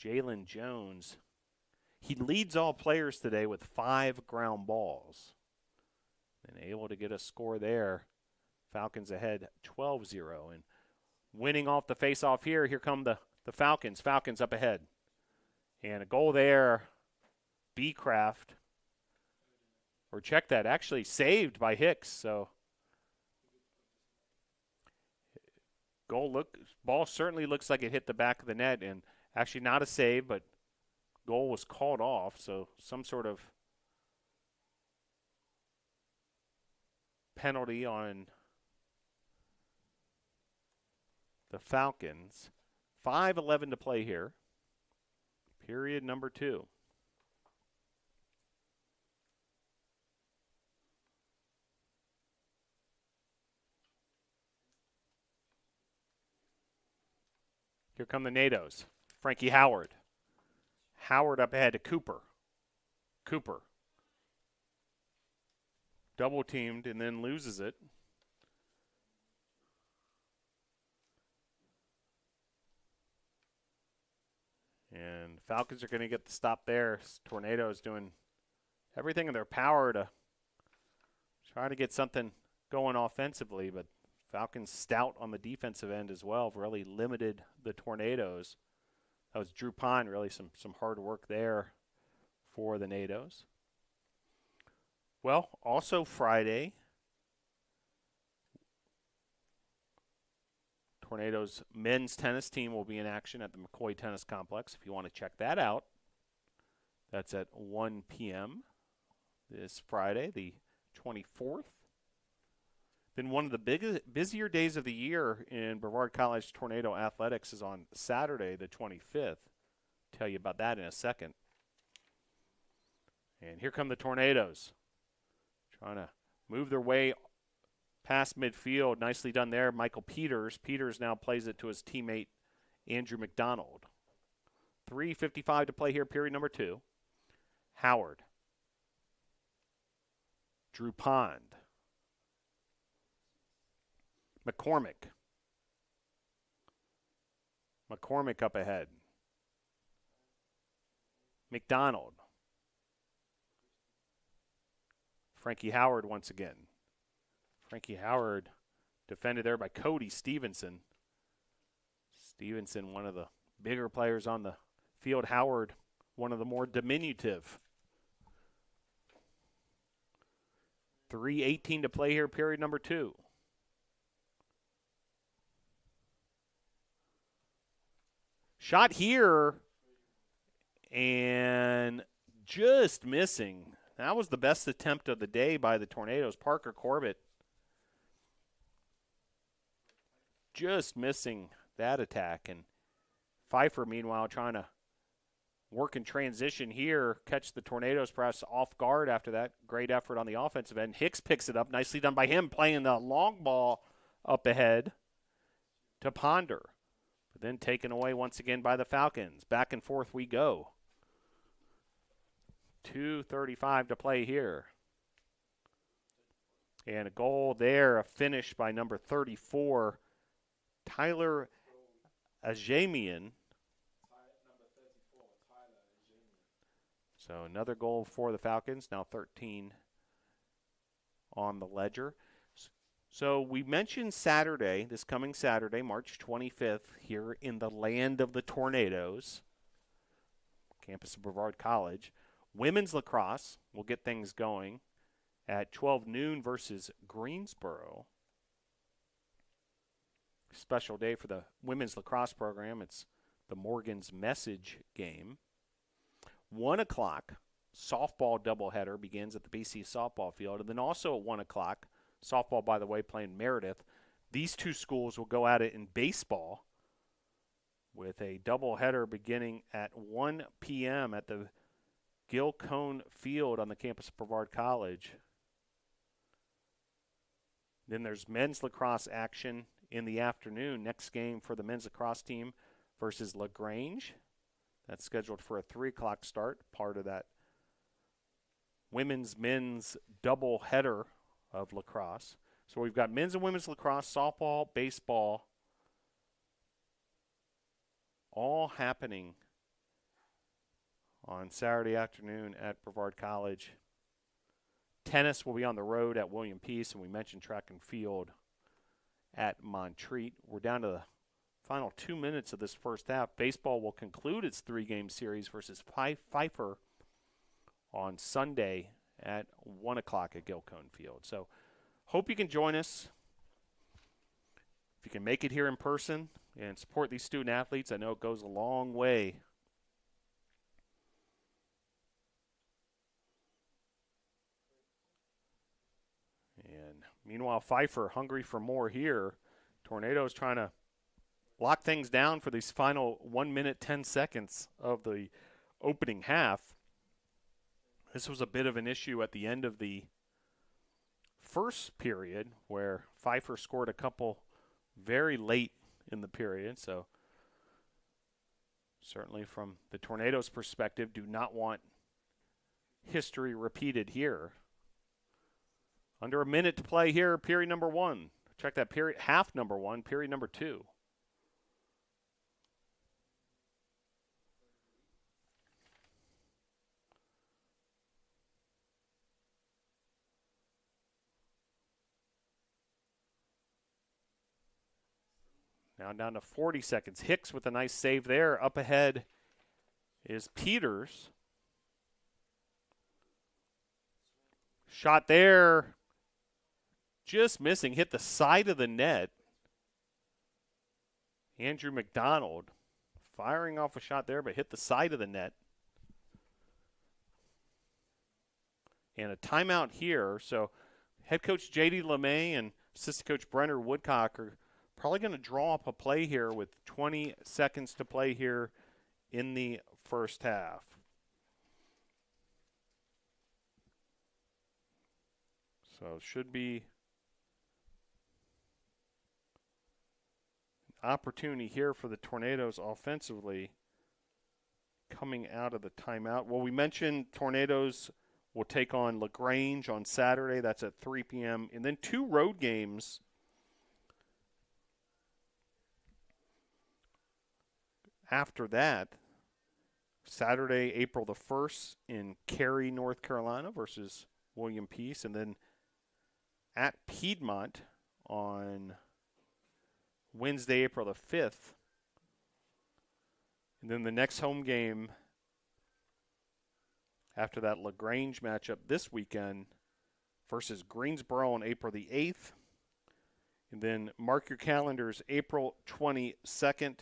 S1: Jalen Jones, he leads all players today with 5 ground balls, and able to get a score there. Falcons ahead 12-0, and winning off the face-off here. Here come the Falcons. Falcons up ahead. And a goal there, Beecraft. Or check that, actually saved by Hicks. So ball certainly looks like it hit the back of the net, and actually not a save, but goal was called off. So some sort of penalty on the Falcons. 5:11 to play here. Period number 2. Here come the Nados. Frankie Howard. Howard up ahead to Cooper. Cooper. Double teamed and then loses it. And Falcons are going to get the stop there. Tornadoes doing everything in their power to try to get something going offensively, but Falcons stout on the defensive end as well. Really limited the Tornadoes. That was Drew Pine, really some hard work there for the Nados. Well, also Friday, Tornadoes men's tennis team will be in action at the McCoy Tennis Complex. If you want to check that out, that's at 1 p.m. this Friday, the 24th. Then one of the busier days of the year in Brevard College Tornado Athletics is on Saturday, the 25th. Tell you about that in a second. And here come the Tornadoes, trying to move their way past midfield. Nicely done there, Michael Peters. Peters now plays it to his teammate, Andrew McDonald. 3:55 to play here, period number 2. Howard. Drew Pond. McCormick. McCormick up ahead. McDonald. Frankie Howard once again. Frankie Howard defended there by Cody Stevenson. Stevenson, one of the bigger players on the field. Howard, one of the more diminutive. 3:18 to play here, period number 2. Shot here and just missing. That was the best attempt of the day by the Tornadoes. Parker Corbett just missing that attack. And Pfeiffer, meanwhile, trying to work in transition here, catch the Tornadoes perhaps off guard after that great effort on the offensive end. Hicks picks it up. Nicely done by him, playing the long ball up ahead to Ponder. But then taken away once again by the Falcons. Back and forth we go. 2:35 to play here. And a goal there, a finish by number 34, Tyler Ajamian. So another goal for the Falcons, now 13 on the ledger. So we mentioned Saturday, this coming Saturday, March 25th, here in the land of the Tornadoes, campus of Brevard College. Women's lacrosse will get things going at 12 noon versus Greensboro. Special day for the women's lacrosse program. It's the Morgan's Message game. 1 o'clock, softball doubleheader begins at the BC softball field. And then also at 1 o'clock, softball, by the way, playing Meredith. These two schools will go at it in baseball with a doubleheader beginning at 1 p.m. at the Gil Cone Field on the campus of Brevard College. Then there's men's lacrosse action in the afternoon. Next game for the men's lacrosse team versus LaGrange. That's scheduled for a 3 o'clock start, part of that men's double header of lacrosse. So we've got men's and women's lacrosse, softball, baseball, all happening on Saturday afternoon at Brevard College. Tennis will be on the road at William Peace, and we mentioned track and field at Montreat. We're down to the final 2 minutes of this first half. Baseball will conclude its 3-game series versus Pfeiffer on Sunday at 1 o'clock at Gilcone Field. So hope you can join us. If you can make it here in person and support these student athletes, I know it goes a long way. And meanwhile, Pfeiffer hungry for more here. Tornadoes trying to lock things down for these final 1 minute, 10 seconds of the opening half. This was a bit of an issue at the end of the first period where Pfeiffer scored a couple very late in the period. So certainly from the Tornadoes' perspective, do not want history repeated here. Under a minute to play here, period number 1. Check that period, half number 1, period number 2. Now down to 40 seconds. Hicks with a nice save there. Up ahead is Peters. Shot there. Just missing. Hit the side of the net. Andrew McDonald firing off a shot there, but hit the side of the net. And a timeout here. So head coach J.D. LeMay and assistant coach Brenner Woodcock are probably going to draw up a play here with 20 seconds to play here in the first half. So it should be opportunity here for the Tornadoes offensively coming out of the timeout. Well, we mentioned Tornadoes will take on LaGrange on Saturday. That's at 3 p.m. And then 2 road games after that. Saturday, April the 1st in Cary, North Carolina versus William Peace. And then at Piedmont on Wednesday, April the 5th. And then the next home game after that LaGrange matchup this weekend versus Greensboro on April the 8th. And then mark your calendars, April 22nd,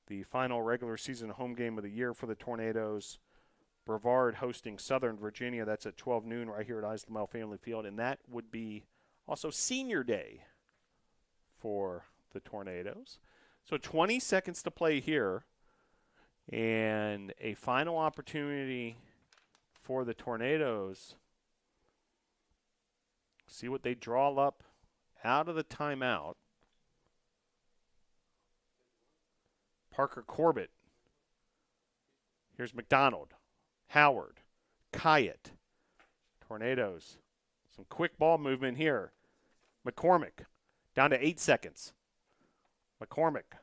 S1: the final regular season home game of the year for the Tornadoes. Brevard hosting Southern Virginia. That's at 12 noon right here at Islamel Family Field. And that would be also senior day for the Tornadoes. So 20 seconds to play here. And a final opportunity for the Tornadoes. See what they draw up out of the timeout. Parker Corbett. Here's McDonald, Howard, Kyatt. Tornadoes. Some quick ball movement here. McCormick down to 8 seconds. McCormick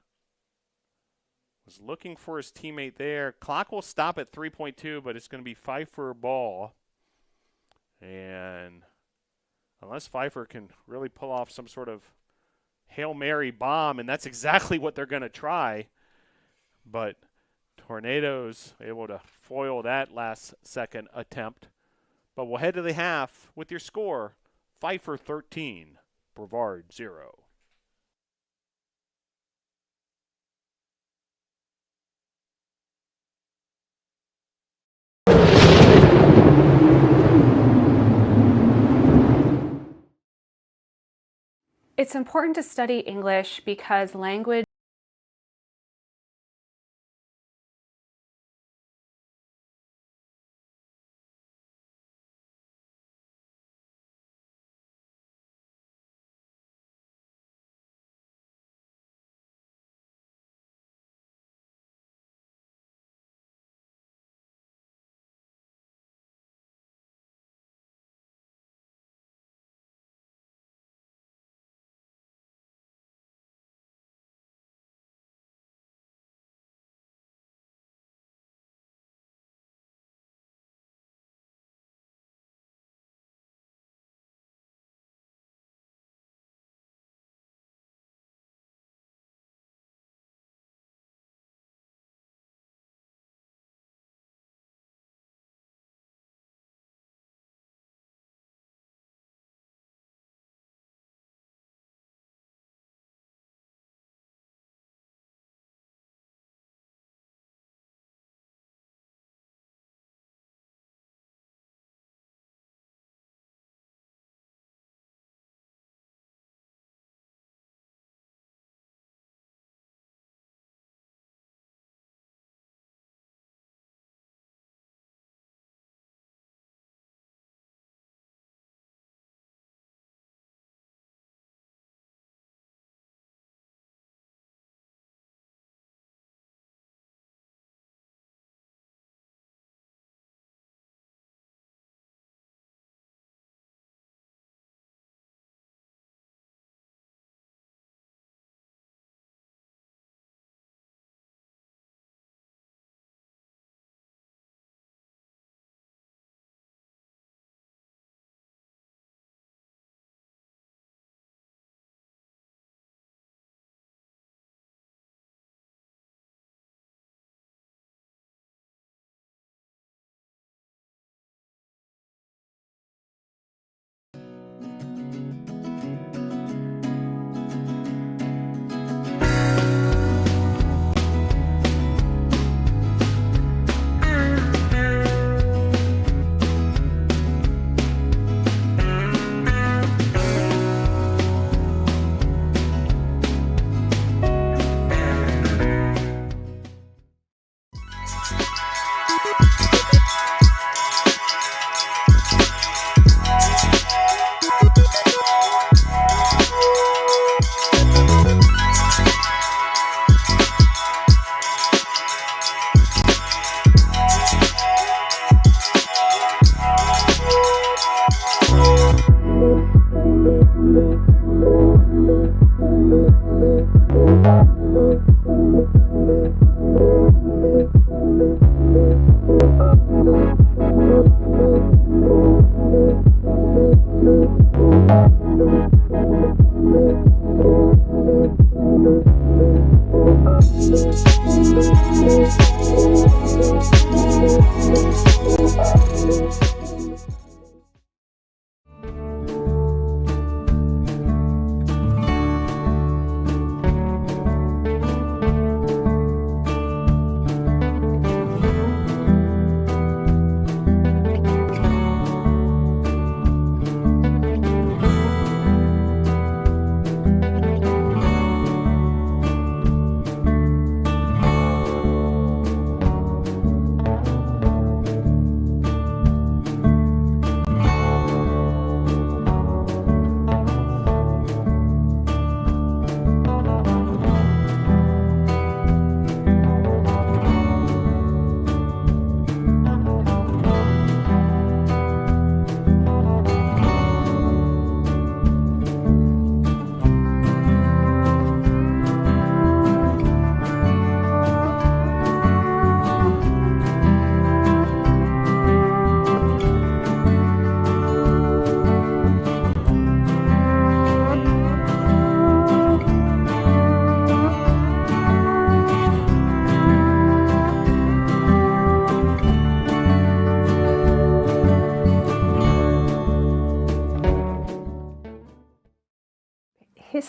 S1: was looking for his teammate there. Clock will stop at 3.2, but it's going to be Pfeiffer ball. And unless Pfeiffer can really pull off some sort of Hail Mary bomb, and that's exactly what they're going to try. But Tornadoes able to foil that last second attempt. But we'll head to the half with your score. Pfeiffer 13, Brevard 0.
S2: It's important to study English because language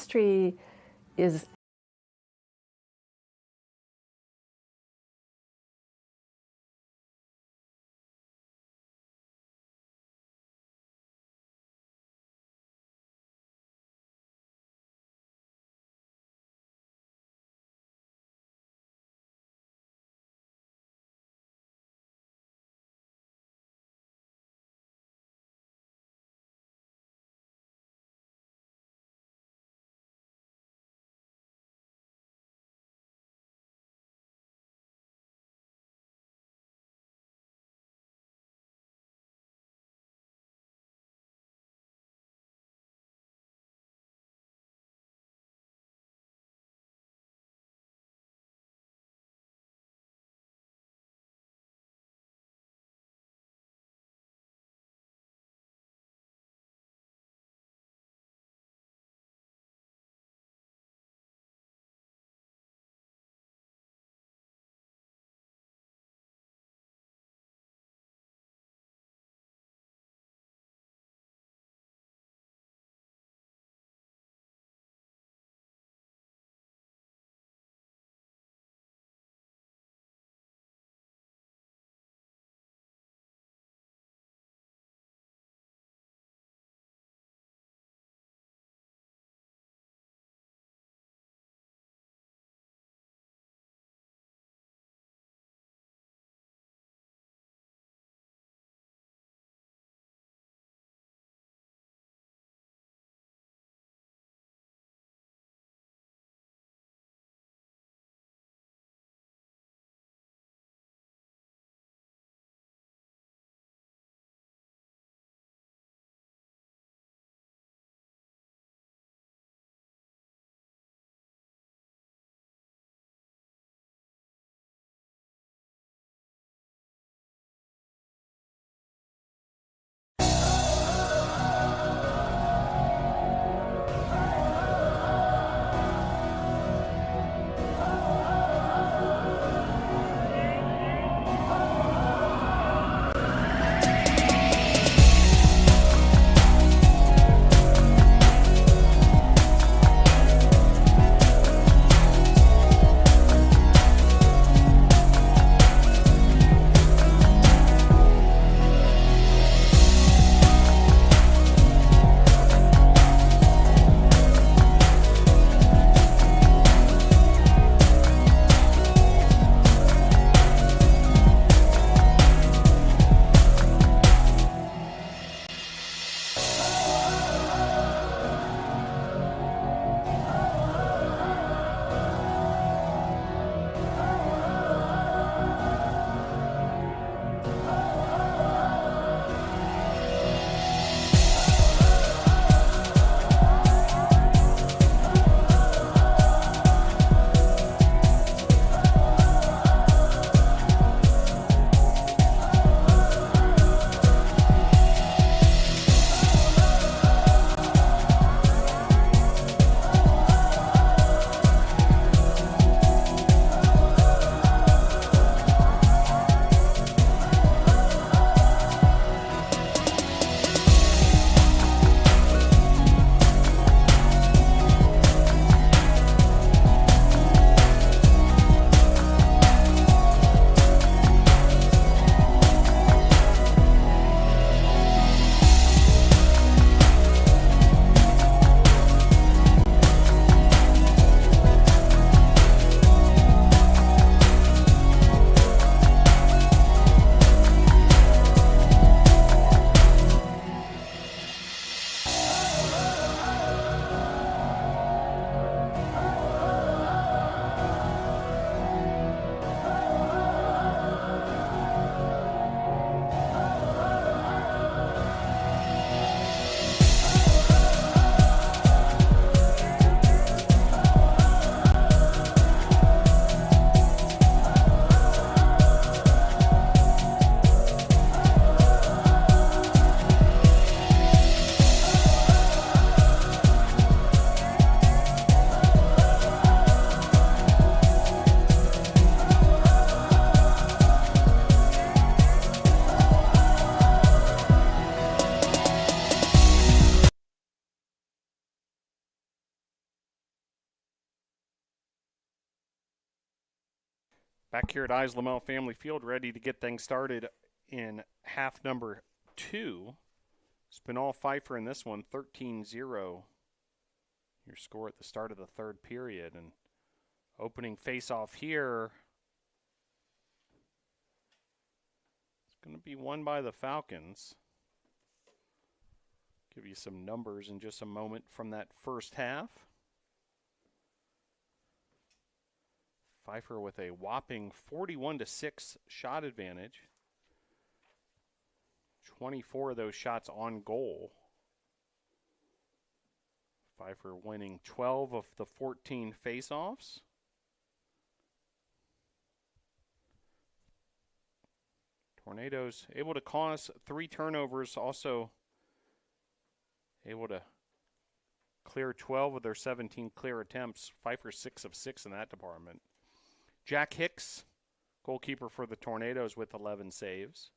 S3: history is
S1: Back here at Islamel Family Field, ready to get things started in half number 2. Spinall Pfeiffer in this one, 13-0. Your score at the start of the third period. And opening face-off here, it's going to be won by the Falcons. Give you some numbers in just a moment from that first half. Pfeiffer with a whopping 41-6 shot advantage. 24 of those shots on goal. Pfeiffer winning 12 of the 14 face-offs. Tornadoes able to cause 3 turnovers, also able to clear 12 of their 17 clear attempts. Pfeiffer 6 of 6 in that department. Jack Hicks, goalkeeper for the Tornadoes, with 11 saves.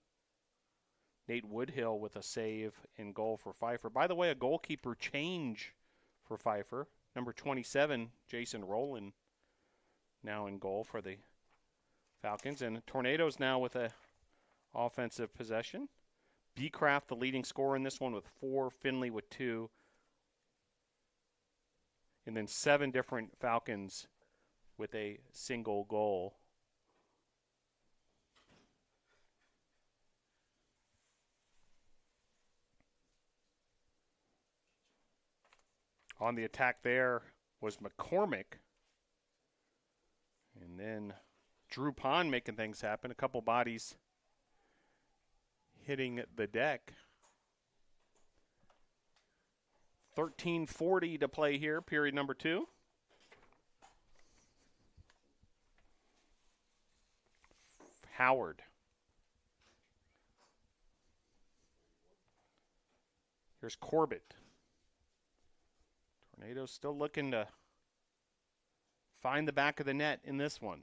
S1: Nate Woodhill with a save in goal for Pfeiffer. By the way, a goalkeeper change for Pfeiffer. Number 27, Jason Rowland, now in goal for the Falcons. And Tornadoes now with a offensive possession. Beecraft, the leading scorer in this one, with 4. Finley with 2. And then 7 different Falcons with a single goal. On the attack there was McCormick. And then Drew Pond making things happen. A couple bodies hitting the deck. 13:40 to play here, period number 2. Howard. Here's Corbett. Tornadoes still looking to find the back of the net in this one.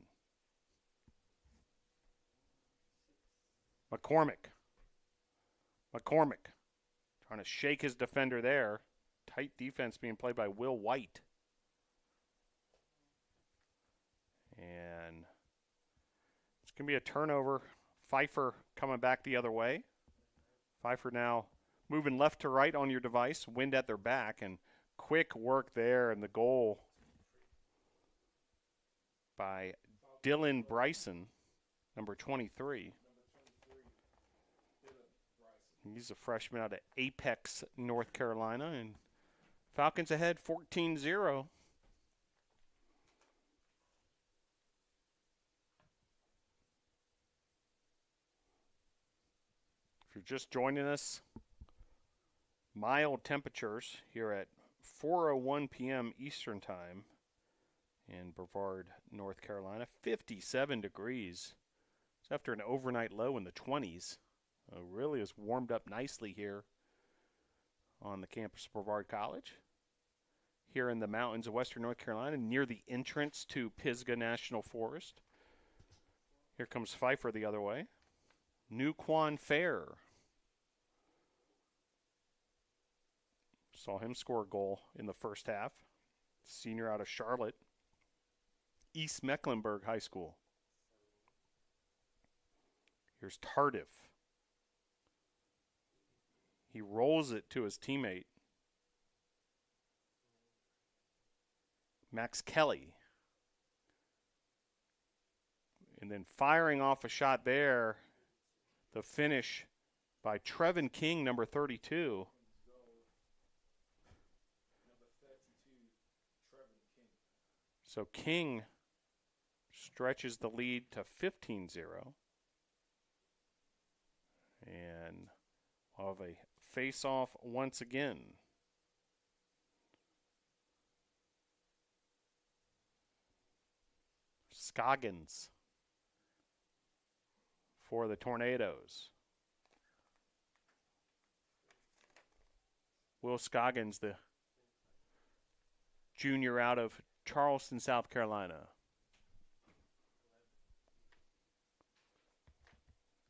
S1: McCormick trying to shake his defender there. Tight defense being played by Will White. And it's going to be a turnover. Pfeiffer coming back the other way. Pfeiffer now moving left to right on your device. Wind at their back, and quick work there, and the goal by Dylan Bryson, number 23. He's a freshman out of Apex, North Carolina, and Falcons ahead 14-0. If you're just joining us, mild temperatures here at 4:01 p.m. Eastern Time in Brevard, North Carolina. 57 degrees. It's after an overnight low in the 20s. Really has warmed up nicely here on the campus of Brevard College. Here in the mountains of western North Carolina, near the entrance to Pisgah National Forest. Here comes Pfeiffer the other way. Nuquan Fair. Saw him score a goal in the first half. Senior out of Charlotte. East Mecklenburg High School. Here's Tardif. He rolls it to his teammate. Max Kelly. And then firing off a shot there. The finish by Trevin King, number 32. So King stretches the lead to 15-0. And we'll have a face-off once again. Scoggins for the Tornadoes. Will Scoggins, the junior out of Charleston, South Carolina.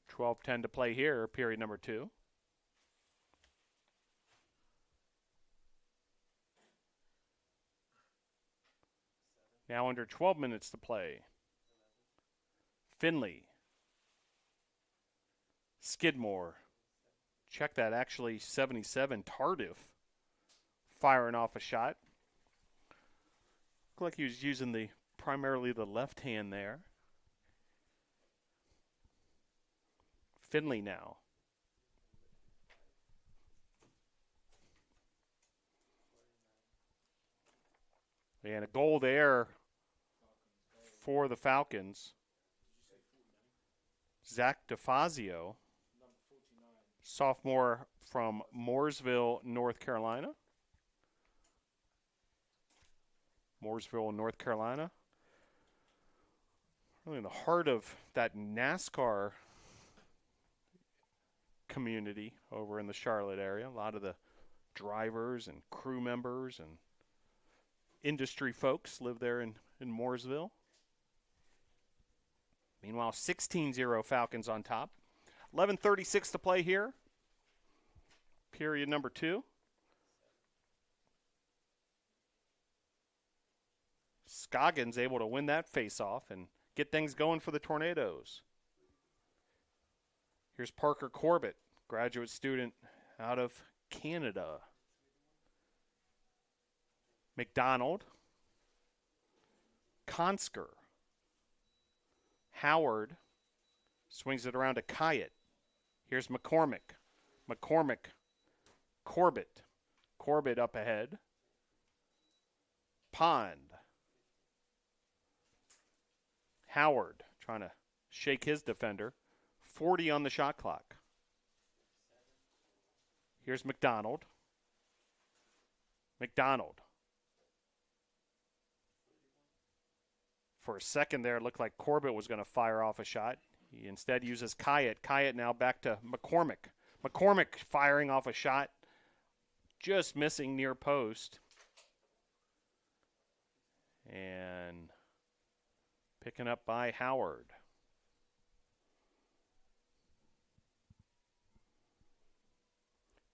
S1: 12:10 to play here, period number 2. Now under 12 minutes to play. Finley. Skidmore. Check that, actually 77. Tardif firing off a shot. Looked like he was using primarily the left hand there. Finley now. And a goal there for the Falcons. Zach DeFazio, sophomore from Mooresville, North Carolina. Mooresville, North Carolina. Really in the heart of that NASCAR community over in the Charlotte area. A lot of the drivers and crew members and industry folks live there in Mooresville. Meanwhile, 16-0 Falcons on top. 11:36 to play here. Period number 2. Scoggins able to win that face-off and get things going for the Tornadoes. Here's Parker Corbett, graduate student out of Canada. McDonald. Consker. Howard swings it around to Kyatt. Here's McCormick. McCormick. Corbett. Corbett up ahead. Pond. Howard trying to shake his defender. 40 on the shot clock. Here's McDonald. McDonald. For a second there, it looked like Corbett was going to fire off a shot. He instead uses Kyatt. Kyatt now back to McCormick. McCormick firing off a shot, just missing near post. And picking up by Howard.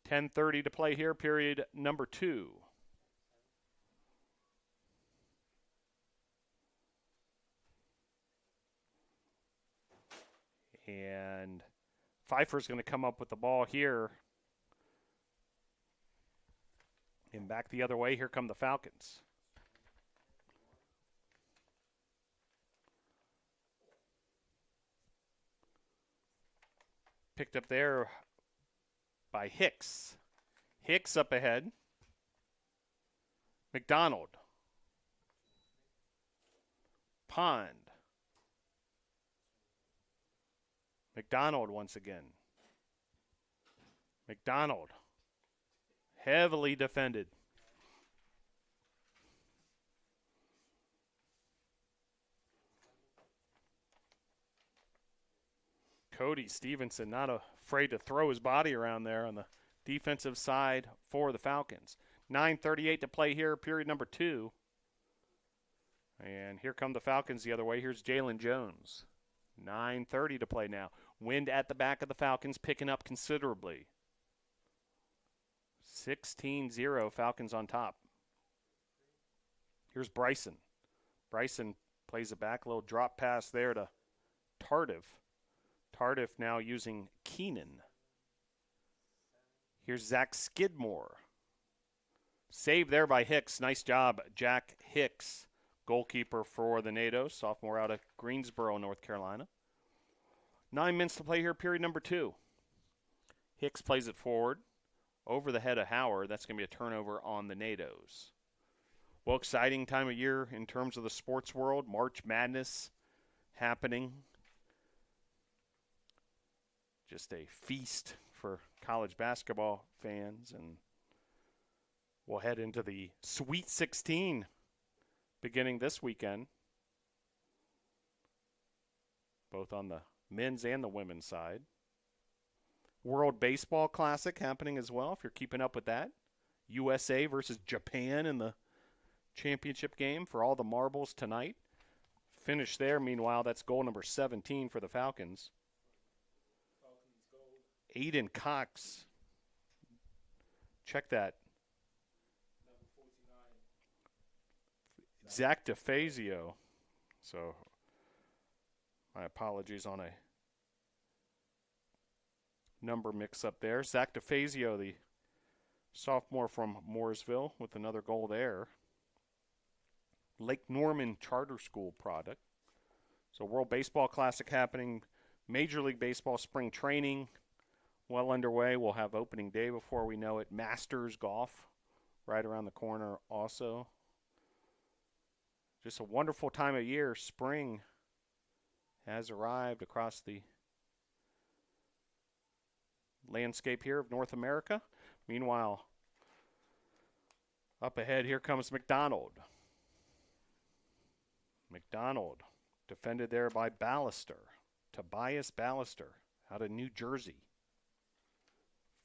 S1: $10:30 to play here, period number 2. And Pfeiffer's going to come up with the ball here. And back the other way, here come the Falcons. Picked up there by Hicks. Hicks up ahead. McDonald. Pond. McDonald once again. McDonald. Heavily defended. Cody Stevenson not afraid to throw his body around there on the defensive side for the Falcons. 9:38 to play here, period number 2. And here come the Falcons the other way. Here's Jalen Jones. 9:30 to play now. Wind at the back of the Falcons picking up considerably. 16-0 Falcons on top. Here's Bryson. Bryson plays it back. A little drop pass there to Tardif. Tardif now using Keenan. Here's Zach Skidmore. Save there by Hicks. Nice job, Jack Hicks. Goalkeeper for the NATOs, sophomore out of Greensboro, North Carolina. 9 minutes to play here, period number 2. Hicks plays it forward over the head of Howard. That's going to be a turnover on the NATOs. Well, exciting time of year in terms of the sports world. March Madness happening. Just a feast for college basketball fans. And we'll head into the Sweet 16 beginning this weekend, both on the men's and the women's side. World Baseball Classic happening as well, if you're keeping up with that. USA versus Japan in the championship game for all the marbles tonight. Finish there, meanwhile, that's goal number 17 for the Falcons. Aiden Cox. Check that. Zach DeFazio. So My apologies on a number mix-up there. Zach DeFazio, the sophomore from Mooresville, with another goal there. Lake Norman Charter School product. So World Baseball Classic happening. Major League Baseball spring training well underway. We'll have opening day before we know it. Masters golf right around the corner also. Just a wonderful time of year. Spring has arrived across the landscape here of North America. Meanwhile, up ahead, here comes McDonald. McDonald, defended there by Ballister. Tobias Ballister out of New Jersey.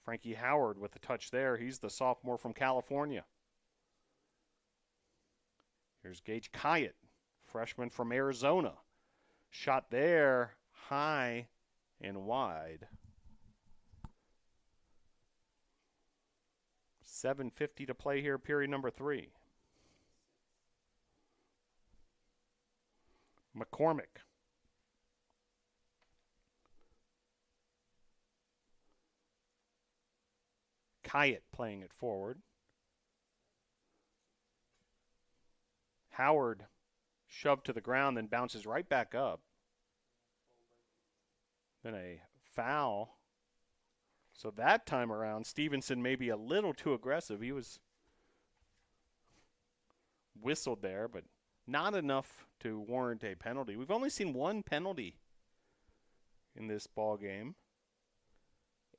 S1: Frankie Howard with the touch there. He's the sophomore from California. Here's Gage Kyatt, freshman from Arizona. Shot there, high and wide. 7:50 to play here, period number 3. McCormick. Kyatt playing it forward. Howard shoved to the ground, then bounces right back up. Then a foul. So that time around, Stevenson may be a little too aggressive. He was whistled there, but not enough to warrant a penalty. We've only seen one penalty in this ball game.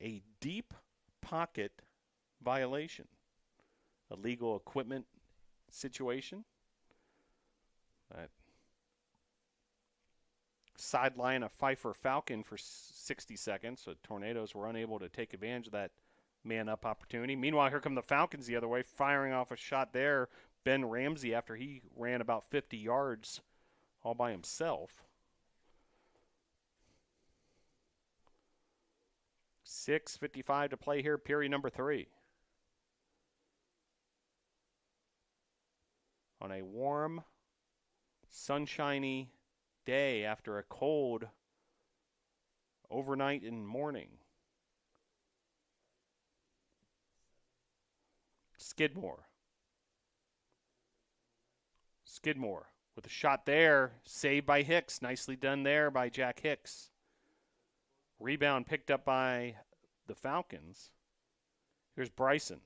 S1: A deep pocket violation. Illegal equipment situation. That sideline a Pfeiffer Falcon for 60 seconds. So Tornadoes were unable to take advantage of that man-up opportunity. Meanwhile, here come the Falcons the other way, firing off a shot there. Ben Ramsey, after he ran about 50 yards all by himself. 6:55 to play here, period number 3. On a warm, sunshiny day after a cold overnight and morning. Skidmore with a shot there, saved by Hicks. Nicely done there by Jack Hicks. Rebound picked up by the Falcons. Here's Bryson.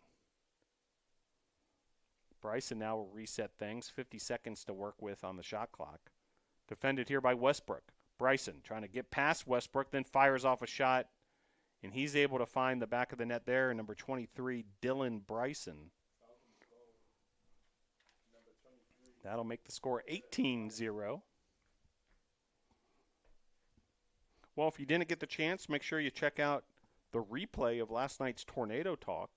S1: Bryson now will reset things. 50 seconds to work with on the shot clock. Defended here by Westbrook. Bryson trying to get past Westbrook, then fires off a shot, and he's able to find the back of the net there. Number 23, Dylan Bryson. That'll make the score 18-0. Well, if you didn't get the chance, make sure you check out the replay of last night's Tornado Talk.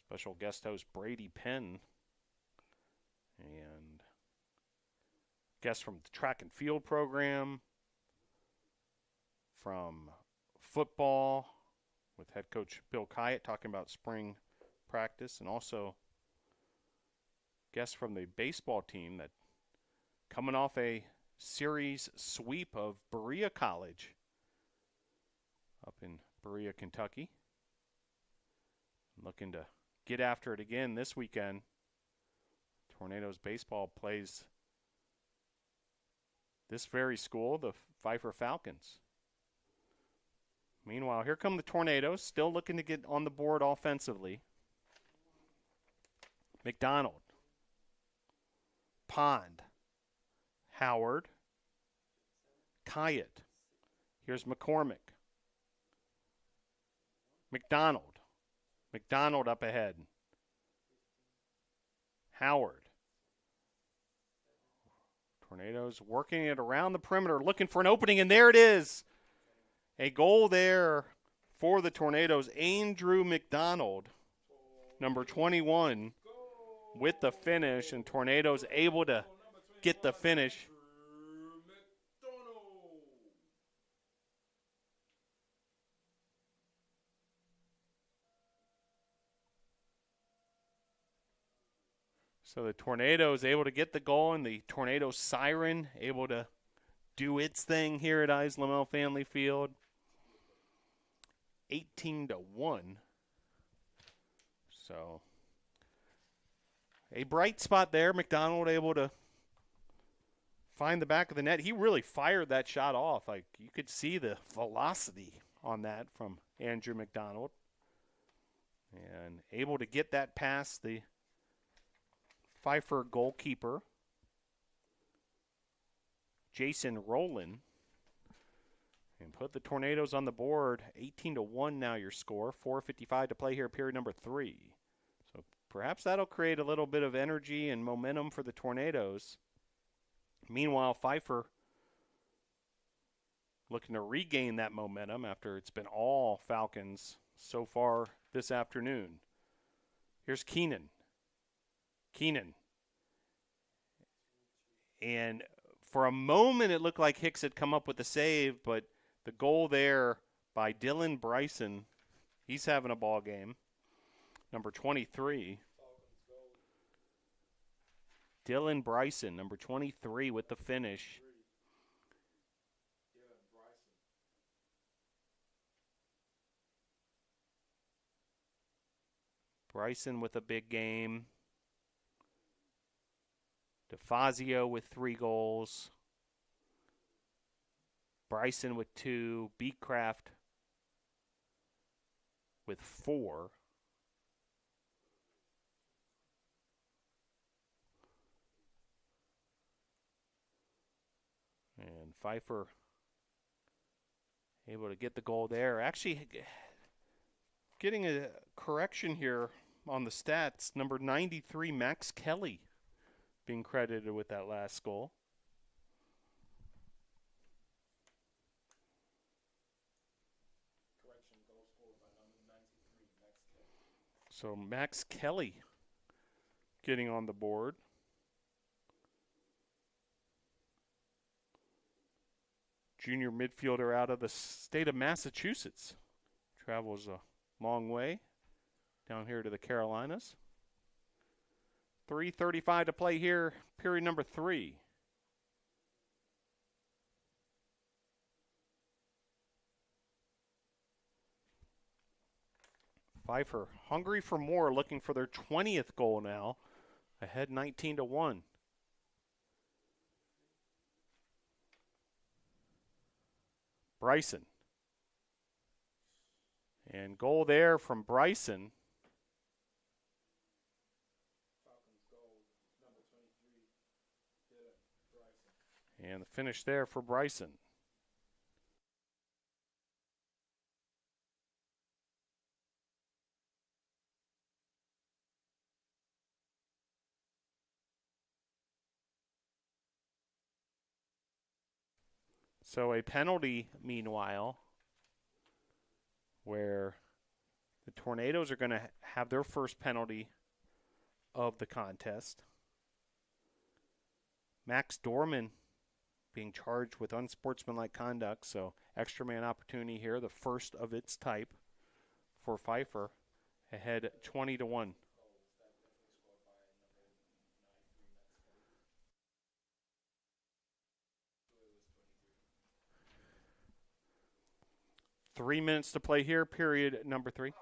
S1: Special guest host Brady Penn and guests from the track and field program, from football with head coach Bill Kyatt talking about spring practice, and also guests from the baseball team that coming off a series sweep of Berea College up in Berea, Kentucky. Looking to get after it again this weekend. Tornadoes baseball plays this very school, the Pfeiffer Falcons. Meanwhile, here come the Tornadoes, still looking to get on the board offensively. McDonald. Pond. Howard. Kyatt. Here's McCormick. McDonald. McDonald up ahead. Howard. Tornadoes working it around the perimeter, looking for an opening, and there it is. A goal there for the Tornadoes. Andrew McDonald, number 21, with the finish, and Tornadoes able to get the finish. So the Tornadoes able to get the goal, and the Tornado siren able to do its thing here at Islamel Family Field. 18-1. So a bright spot there. McDonald able to find the back of the net. He really fired that shot off. Like, you could see the velocity on that from Andrew McDonald. And able to get that past the Pfeiffer goalkeeper, Jason Rowland, and put the Tornadoes on the board. 18-1 now your score. 4:55 to play here, period number 3. So perhaps that'll create a little bit of energy and momentum for the Tornadoes. Meanwhile, Pfeiffer looking to regain that momentum after it's been all Falcons so far this afternoon. Here's Keenan. And for a moment it looked like Hicks had come up with the save, but the goal there by Dylan Bryson, he's having a ball game. Number 23. Dylan Bryson, number 23 with the finish. Bryson with a big game. DeFazio with 3 goals. Bryson with 2. Beecraft with 4. And Pfeiffer able to get the goal there. Actually, getting a correction here on the stats. Number 93, Max Kelly, being credited with that last goal.
S4: Correction, goal scored by number 93, Max Kelly.
S1: So Max Kelly getting on the board. Junior midfielder out of the state of Massachusetts. Travels a long way down here to the Carolinas. 3:35 to play here, period number 3. Pfeiffer hungry for more, looking for their 20th goal now, ahead 19-1. Bryson. And goal there from Bryson.
S4: Falcons goal, number 23, Bryson.
S1: And the finish there for Bryson. So a penalty, meanwhile, where the Tornadoes are going to have their first penalty of the contest. Max Dorman being charged with unsportsmanlike conduct, so extra man opportunity here, the first of its type for Pfeiffer, ahead 20-1. 3 minutes to play here, period number 3.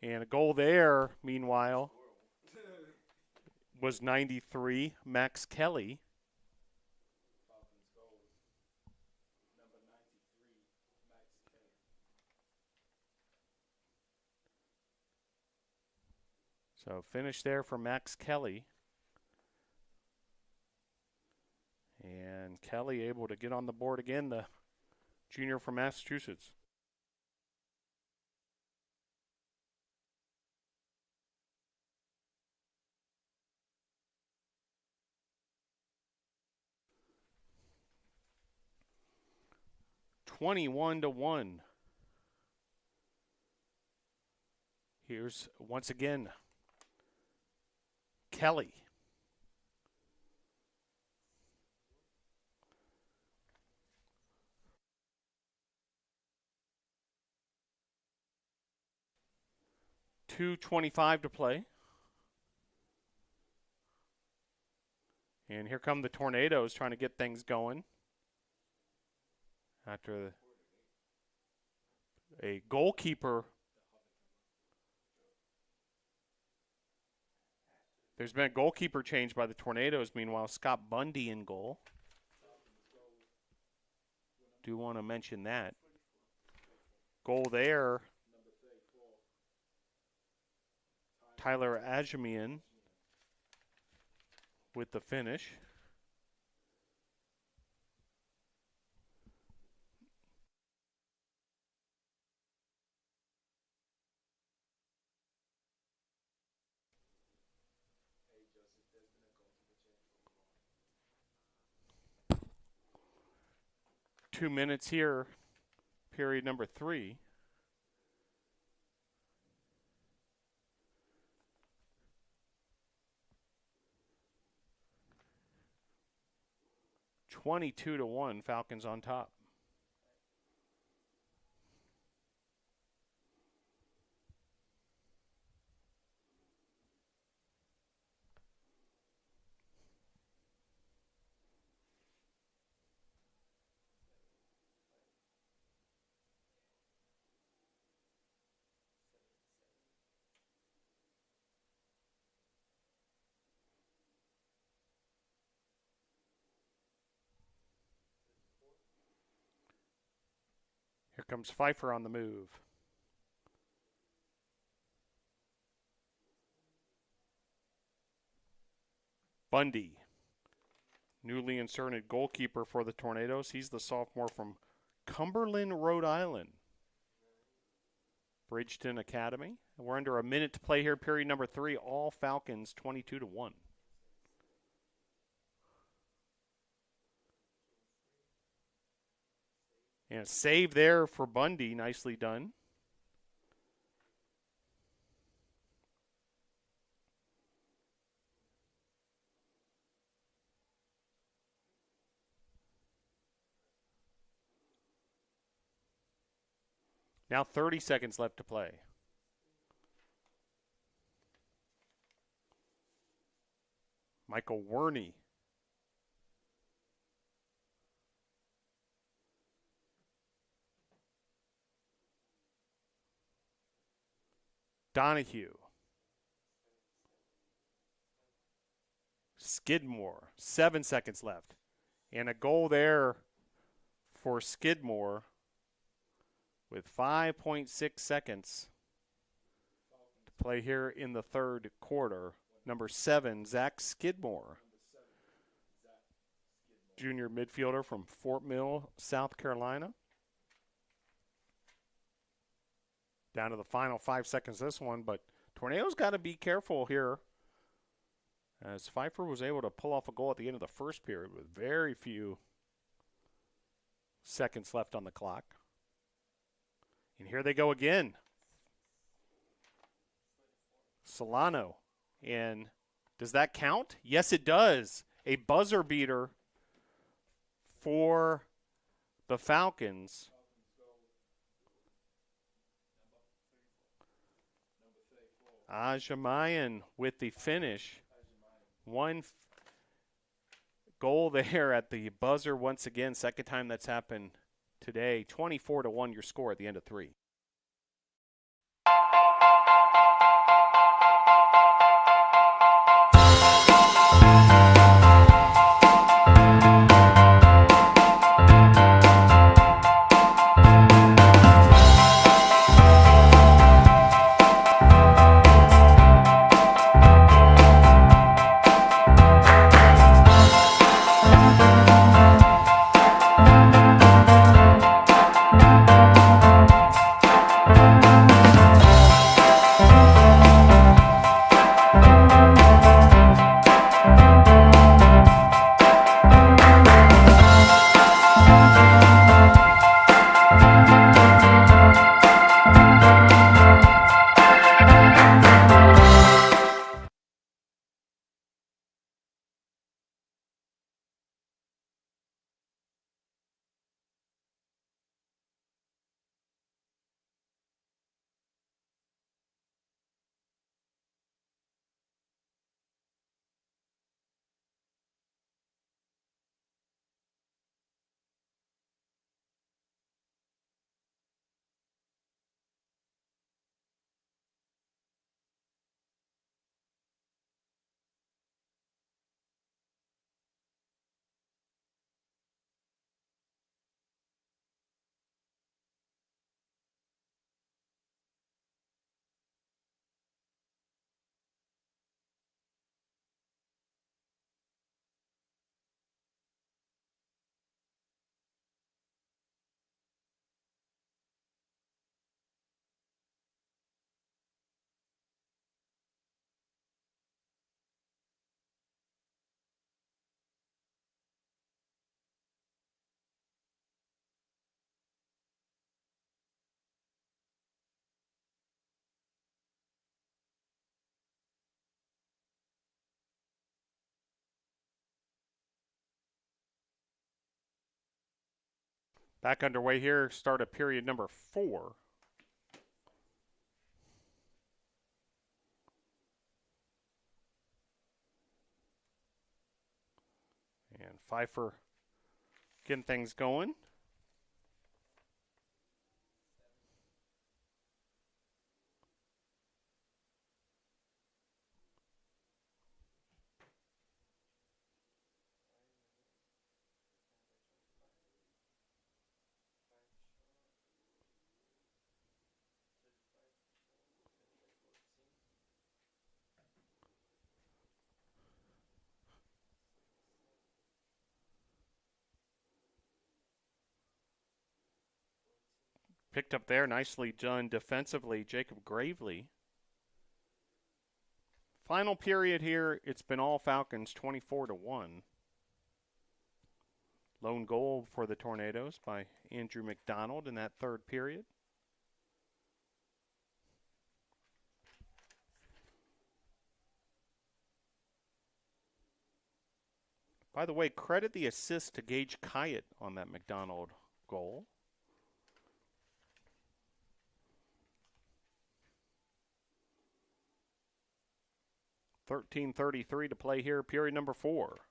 S1: And a goal there, meanwhile, was 93, Max Kelly.
S4: Falcons goal, number 93, Max Kelly.
S1: So finish there for Max Kelly. And Kelly able to get on the board again, the junior from Massachusetts. $21-1. Here's once again Kelly. 2:25 to play. And here come the Tornadoes trying to get things going after a goalkeeper. There's been a goalkeeper change by the Tornadoes. Meanwhile, Scott Bundy in goal. Do want to mention that. Goal there. Tyler Ajamian with the finish. Two minutes here, period number 3. (22-1), Falcons on top. Here comes Pfeiffer on the move. Bundy, newly inserted goalkeeper for the Tornadoes. He's the sophomore from Cumberland, Rhode Island. Bridgeton Academy. We're under a minute to play here, period number 3. All Falcons 22-1. And a save there for Bundy. Nicely done. Now 30 seconds left to play. Michael Werney. Donahue. Skidmore. 7 seconds left. And a goal there for Skidmore with 5.6 seconds to play here in the third quarter. Number 7, Zach Skidmore. Junior midfielder from Fort Mill, South Carolina. Down to the final 5 seconds this one, but Tornadoes got to be careful here, as Pfeiffer was able to pull off a goal at the end of the first period with very few seconds left on the clock. And here they go again. Solano. And does that count? Yes, it does. A buzzer beater for the Falcons. Ajamayan with the finish. One goal there at the buzzer once again. Second time that's happened today. 24-1 your score at the end of 3. Back underway here, start of period number 4. And Pfeiffer getting things going. Picked up there, nicely done defensively, Jacob Gravely. Final period here, it's been all Falcons, 24-1. Lone goal for the Tornadoes by Andrew McDonald in that third period. By the way, credit the assist to Gage Kyatt on that McDonald goal. .13:33 to play here, period number 4.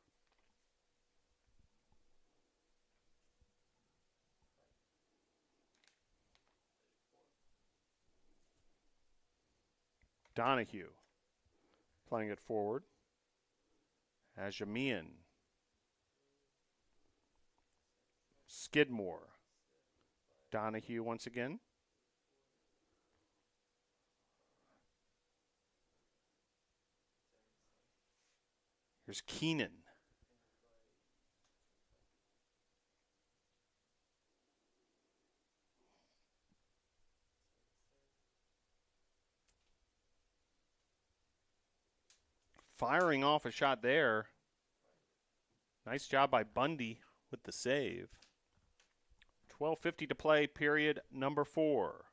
S1: Donahue playing it forward. Ajamian. Skidmore. Donahue once again. Here's Keenan. Firing off a shot there. Nice job by Bundy with the save. 12:50 to play, period number 4.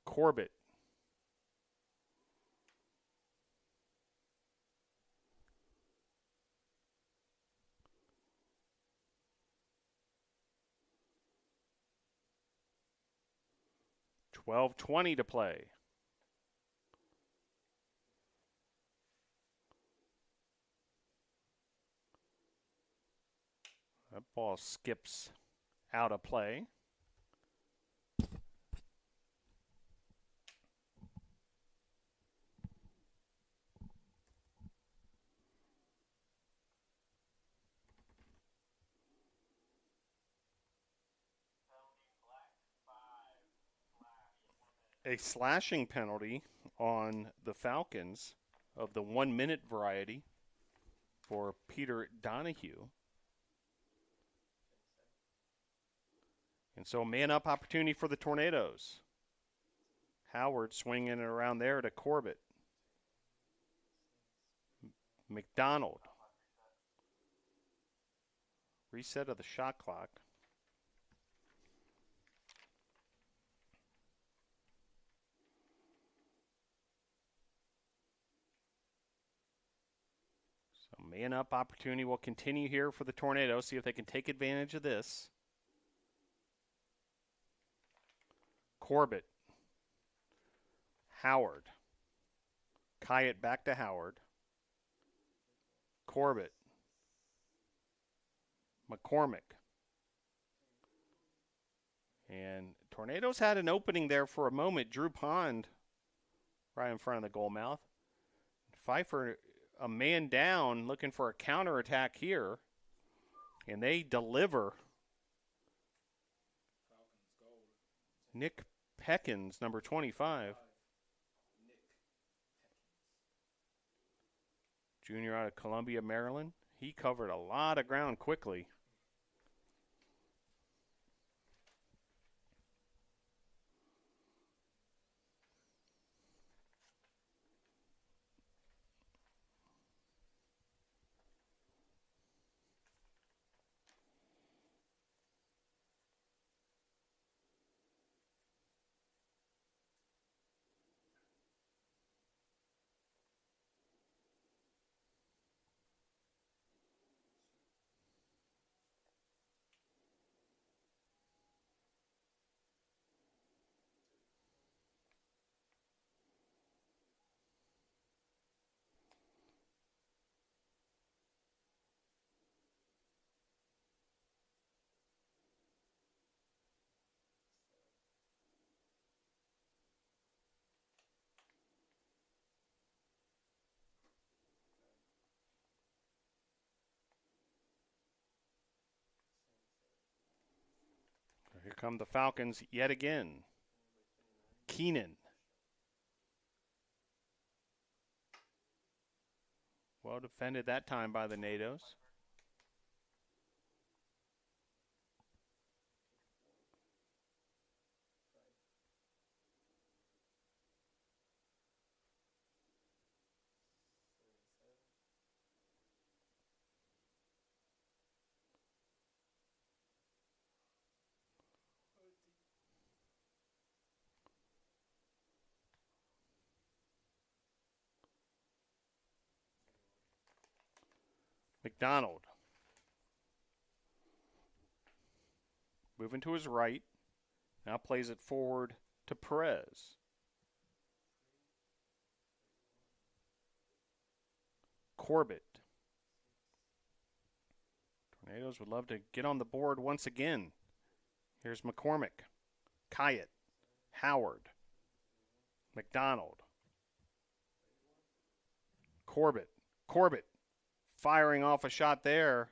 S1: Corbett. .12:20 to play. That ball skips out of play. A slashing penalty on the Falcons of the 1-minute variety for Peter Donahue. And so man-up opportunity for the Tornadoes. Howard swinging it around there to Corbett. McDonald. Reset of the shot clock. So man-up opportunity will continue here for the Tornadoes. See if they can take advantage of this. Corbett. Howard. Kyatt back to Howard. Corbett. McCormick. And Tornadoes had an opening there for a moment. Drew Pond right in front of the goal mouth. Pfeiffer, a man down, looking for a counterattack here. And they deliver. Nick Peckins, number 25. Junior out of Columbia, Maryland. He covered a lot of ground quickly. come the Falcons yet again. Keenan. Well defended that time by the NATOs. McDonald. Moving to his right. Now plays it forward to Perez. Corbett. Tornadoes would love to get on the board once again. Here's McCormick. Kyatt. Howard. McDonald. Corbett. Corbett firing off a shot there.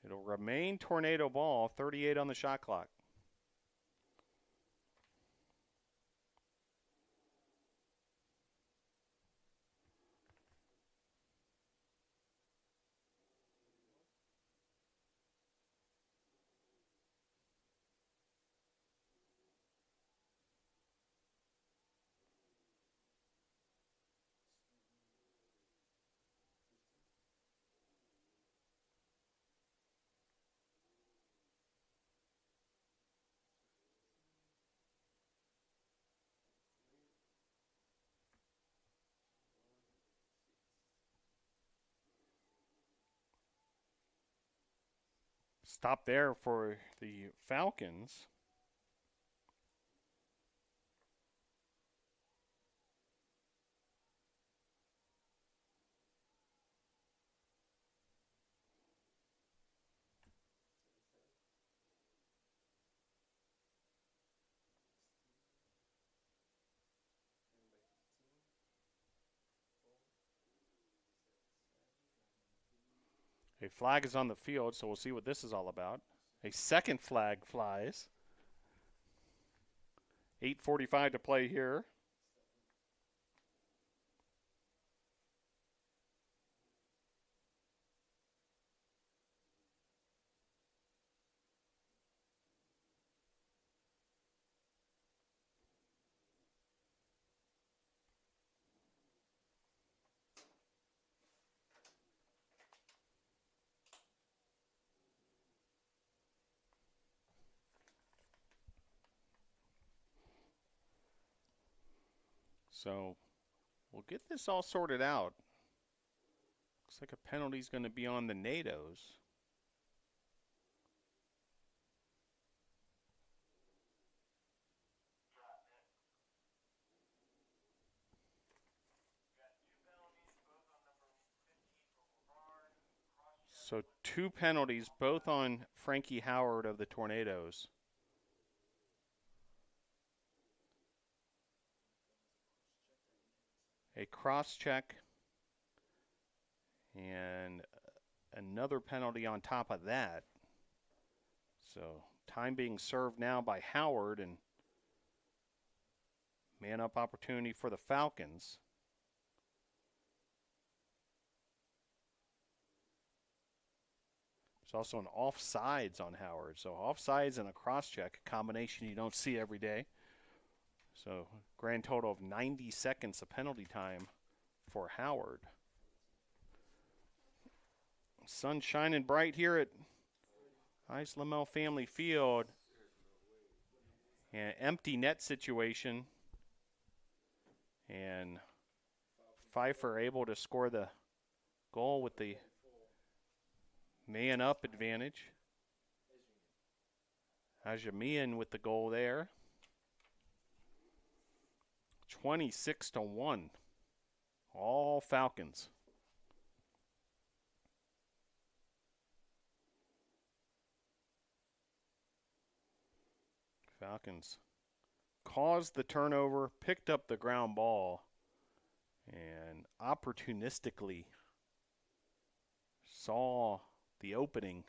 S1: It'll remain Tornado ball, 38 on the shot clock. Stop there for the Falcons. A flag is on the field, so we'll see what this is all about. A second flag flies. 8:45 to play here. So we'll get this all sorted out. Looks like a penalty's going to be on the NATOs. So 2 penalties, both on Frankie Howard of the Tornadoes. A cross check and another penalty on top of that. So time being served now by Howard, and man up opportunity for the Falcons. There's also an offsides on Howard. So offsides and a cross check, a combination you don't see every day. So grand total of 90 seconds of penalty time for Howard. Sun shining bright here at Ice Lamel Family Field. An empty net situation. And Pfeiffer able to score the goal with the man up advantage. Ajamian with the goal there. 26-1. All Falcons. Falcons caused the turnover, picked up the ground ball, and opportunistically saw the opening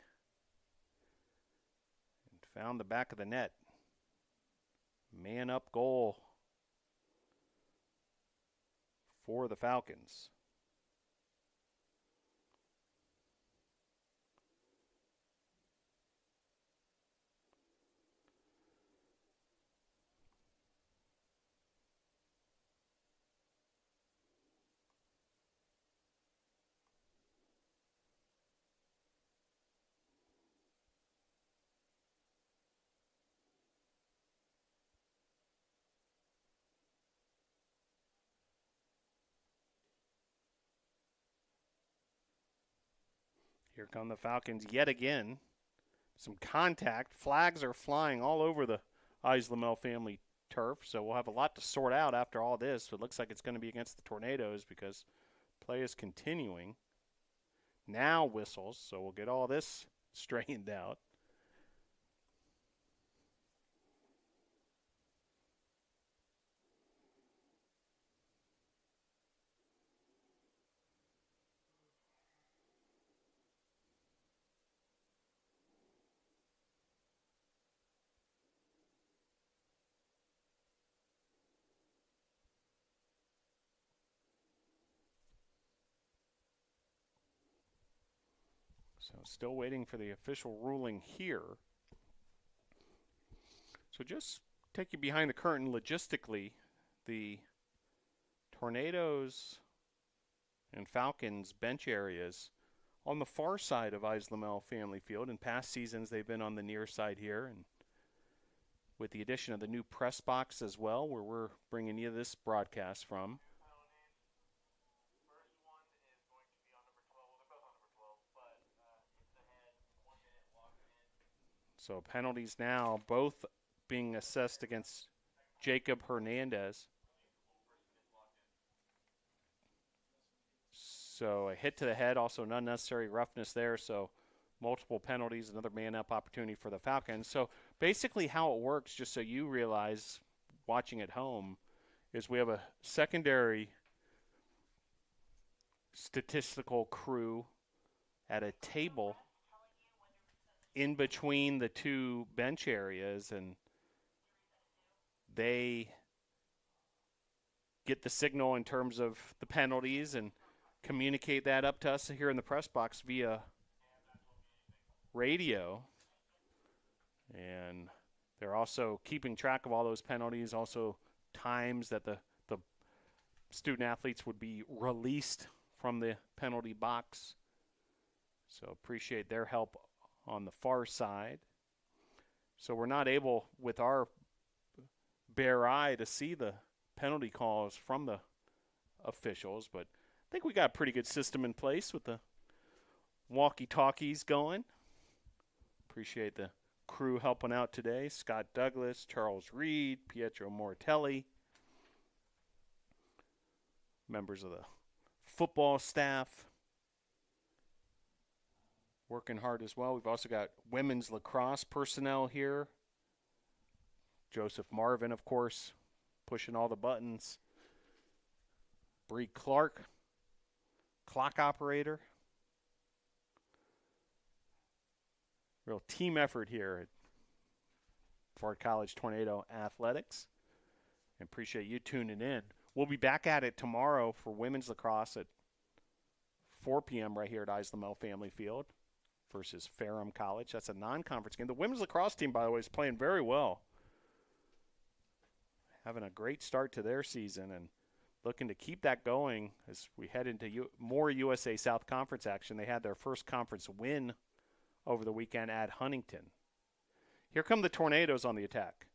S1: found the back of the net. Man up goal for the Falcons. Here come the Falcons yet again. Some contact. Flags are flying all over the Islamel family turf, so we'll have a lot to sort out after all this. It looks like it's going to be against the Tornadoes because play is continuing. Now whistles, so we'll get all this straightened out. So still waiting for the official ruling here. So just take you behind the curtain logistically. The Tornadoes and Falcons bench areas on the far side of Islamel Family Field. In past seasons, they've been on the near side here. And with the addition of the new press box as well, where we're bringing you this broadcast from. So penalties now, both being assessed against Jacob Hernandez. So a hit to the head, also an unnecessary roughness there. So multiple penalties, another man-up opportunity for the Falcons. So basically how it works, just so you realize, watching at home, is we have a secondary statistical crew at a table in between the two bench areas, and they get the signal in terms of the penalties and communicate that up to us here in the press box via radio. And they're also keeping track of all those penalties, also times that the student athletes would be released from the penalty box. So appreciate their help on the far side. So we're not able, with our bare eye, to see the penalty calls from the officials, but I think we got a pretty good system in place with the walkie-talkies going. Appreciate the crew helping out today. Scott Douglas, Charles Reed, Pietro Mortelli, members of the football staff working hard as well. We've also got women's lacrosse personnel here. Joseph Marvin, of course, pushing all the buttons. Bree Clark, clock operator. Real team effort here at Ford College Tornado Athletics. And appreciate you tuning in. We'll be back at it tomorrow for women's lacrosse at 4 p.m. right here at Islamel Family Field versus Ferrum College. That's a non-conference game. The women's lacrosse team, by the way, is playing very well. Having a great start to their season and looking to keep that going as we head into more USA South Conference action. They had their first conference win over the weekend at Huntington. Here come the Tornadoes on the attack.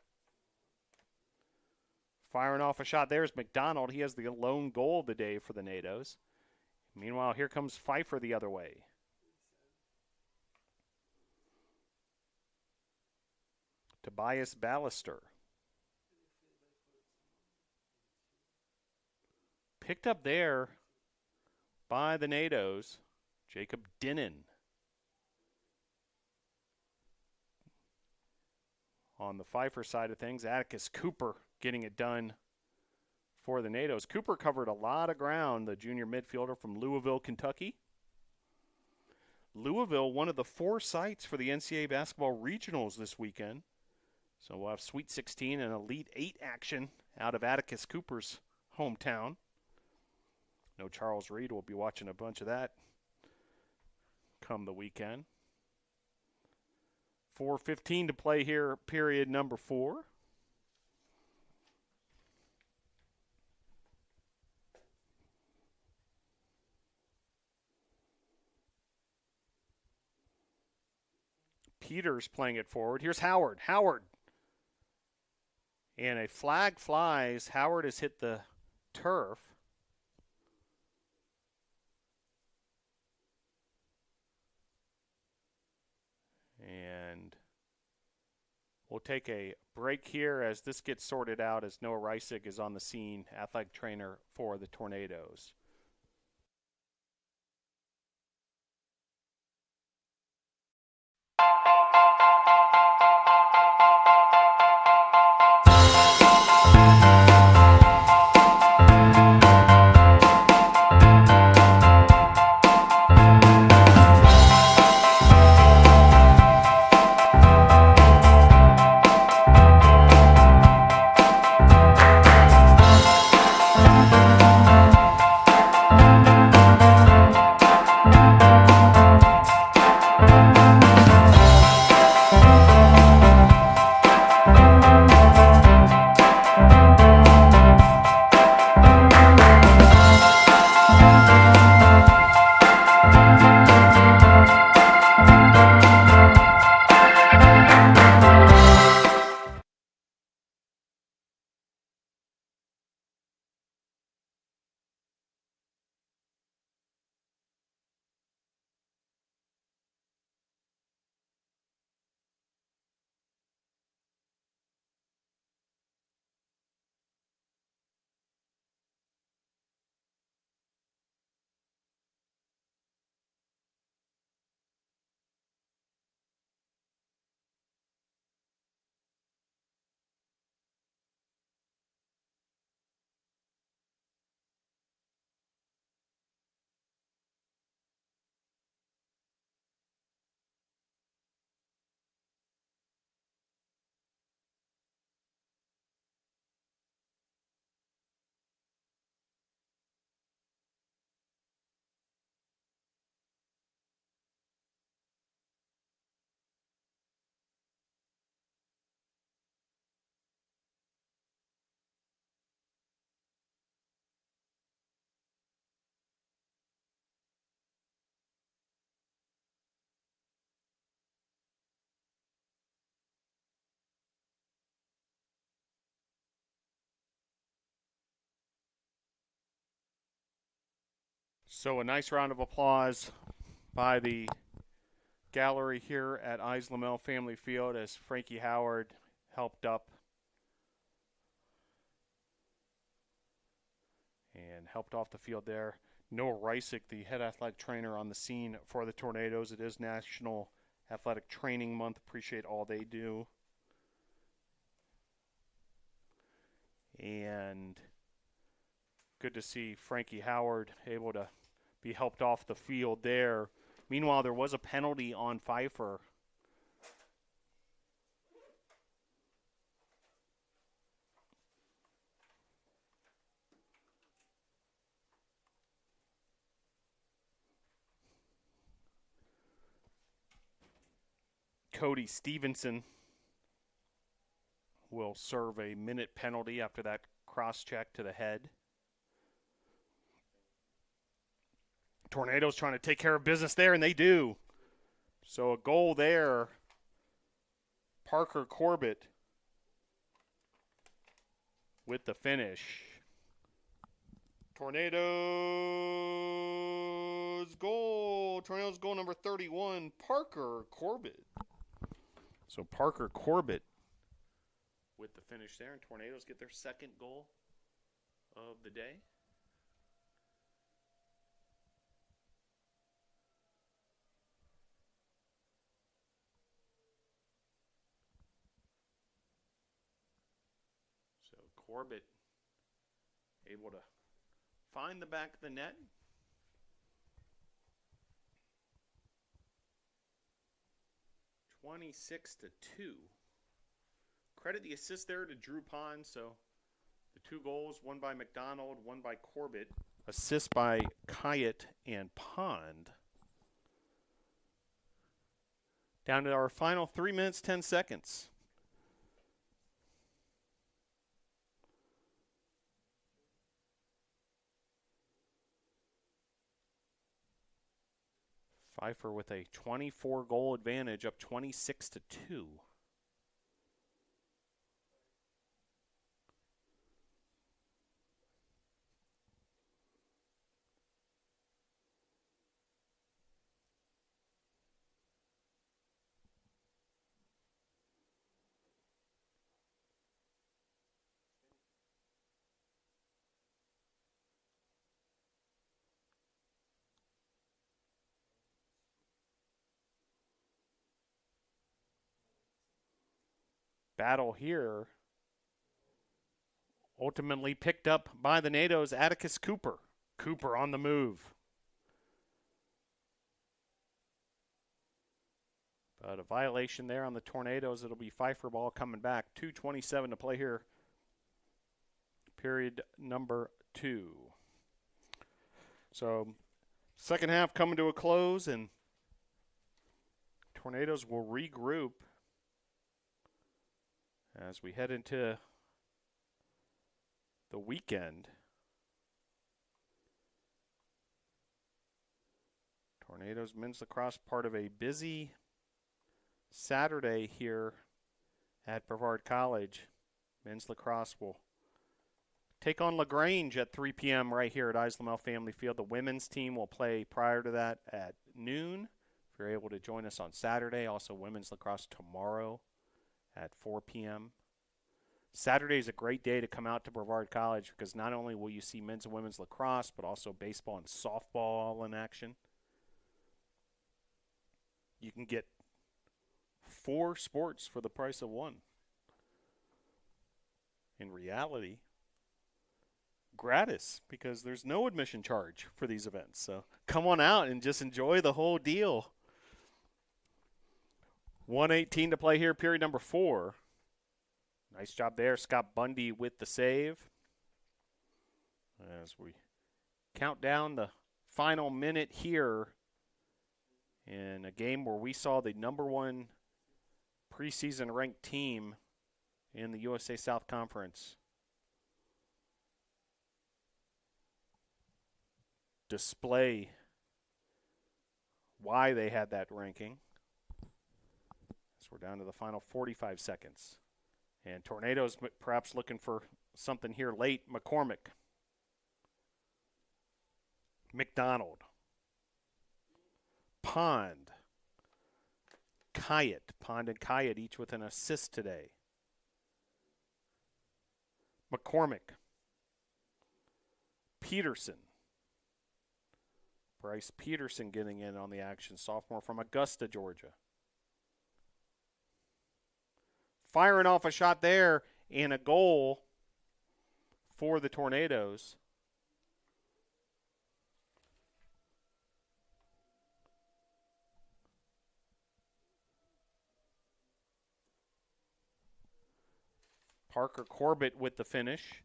S1: Firing off a shot. There's McDonald. He has the lone goal of the day for the Nados. Meanwhile, here comes Pfeiffer the other way. Tobias Ballister. Picked up there by the Nados, Jacob Dinnan. On the Pfeiffer side of things, Atticus Cooper getting it done for the Nados. Cooper covered a lot of ground, the junior midfielder from Louisville, Kentucky. Louisville, one of the 4 sites for the NCAA basketball regionals this weekend. So we'll have Sweet 16 and Elite 8 action out of Atticus Cooper's hometown. No Charles Reed. We'll be watching a bunch of that come the weekend. 4:15 to play here, period number 4. Peters playing it forward. Here's Howard. Howard. And a flag flies. Howard has hit the turf. And we'll take a break here as this gets sorted out as Noah Reisig is on the scene, athletic trainer for the Tornadoes. So a nice round of applause by the gallery here at Islamel Family Field as Frankie Howard helped up and helped off the field there. Noah Reisig, the head athletic trainer on the scene for the Tornadoes. It is National Athletic Training Month. Appreciate all they do. And good to see Frankie Howard able to be helped off the field there. Meanwhile, there was a penalty on Pfeiffer. Cody Stevenson will serve a minute penalty after that cross-check to the head. Tornadoes trying to take care of business there, and they do. So a goal there. Parker Corbett with the finish. Tornadoes goal. Tornadoes goal number 31, Parker Corbett. So Parker Corbett with the finish there, and Tornadoes get their second goal of the day. So Corbett able to find the back of the net. 26-2. Credit the assist there to Drew Pond. So the 2 goals, one by McDonald, one by Corbett. Assist by Kyatt and Pond. Down to our final 3 minutes, 10 seconds. Pfeiffer with a 24-goal advantage, up 26-2. Battle here ultimately picked up by the NATO's Atticus Cooper. Cooper on the move. But a violation there on the Tornadoes. It'll be Pfeiffer ball coming back. 2:27 to play here. Period number 2. So second half coming to a close, and Tornadoes will regroup as we head into the weekend. Tornadoes men's lacrosse, part of a busy Saturday here at Brevard College. Men's lacrosse will take on LaGrange at 3 p.m. right here at Islamel Family Field. The women's team will play prior to that at noon. If you're able to join us on Saturday, also women's lacrosse tomorrow at 4 p.m. Saturday is a great day to come out to Brevard College because not only will you see men's and women's lacrosse, but also baseball and softball all in action. You can get 4 sports for the price of 1. In reality, gratis, because there's no admission charge for these events. So come on out and just enjoy the whole deal. 1:18 to play here, period number 4. Nice job there, Scott Bundy with the save. As we count down the final minute here in a game where we saw the number 1 preseason ranked team in the USA South Conference display why they had that ranking. So we're down to the final 45 seconds. And Tornadoes perhaps looking for something here late. McCormick. McDonald. Pond. Kyatt. Pond and Kyatt each with an assist today. McCormick. Peterson. Bryce Peterson getting in on the action. Sophomore from Augusta, Georgia. Firing off a shot there and a goal for the Tornadoes. Parker Corbett with the finish.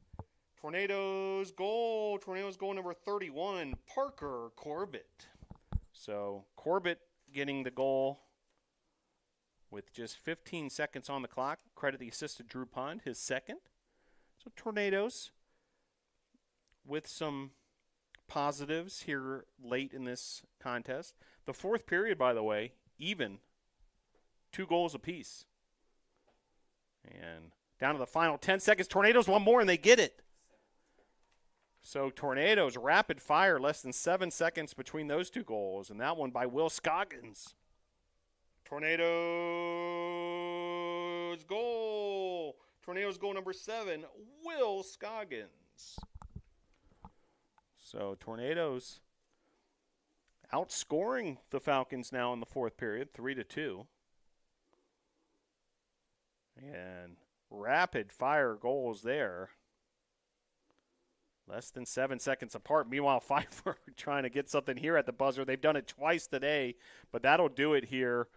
S1: Tornadoes goal number 31, Parker Corbett. So Corbett getting the goal with just 15 seconds on the clock. Credit the assist to Drew Pond, his second. So Tornadoes with some positives here late in this contest. The fourth period, by the way, even 2 goals apiece. And down to the final 10 seconds. Tornadoes one more and they get it. So Tornadoes rapid fire, less than 7 seconds between those 2 goals. And that one by Will Scoggins. Tornadoes goal. Tornadoes goal number 7, Will Scoggins. So Tornadoes outscoring the Falcons now in the fourth period, 3-2. And rapid fire goals there. Less than 7 seconds apart. Meanwhile, Pfeiffer trying to get something here at the buzzer. They've done it twice today, but that'll do it here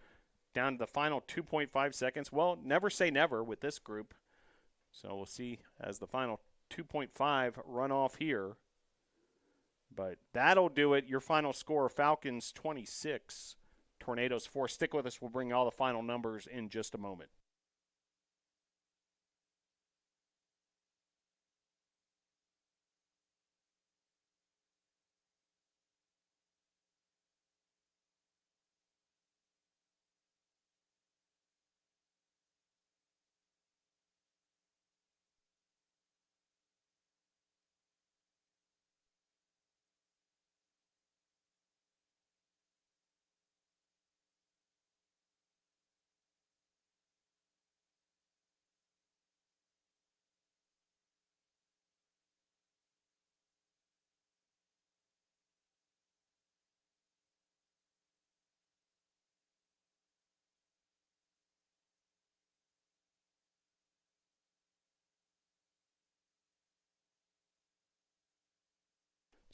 S1: down to the final 2.5 seconds. Well, never say never with this group. So we'll see as the final 2.5 run off here. But that'll do it. Your final score, Falcons 26, Tornadoes 4. Stick with us. We'll bring all the final numbers in just a moment.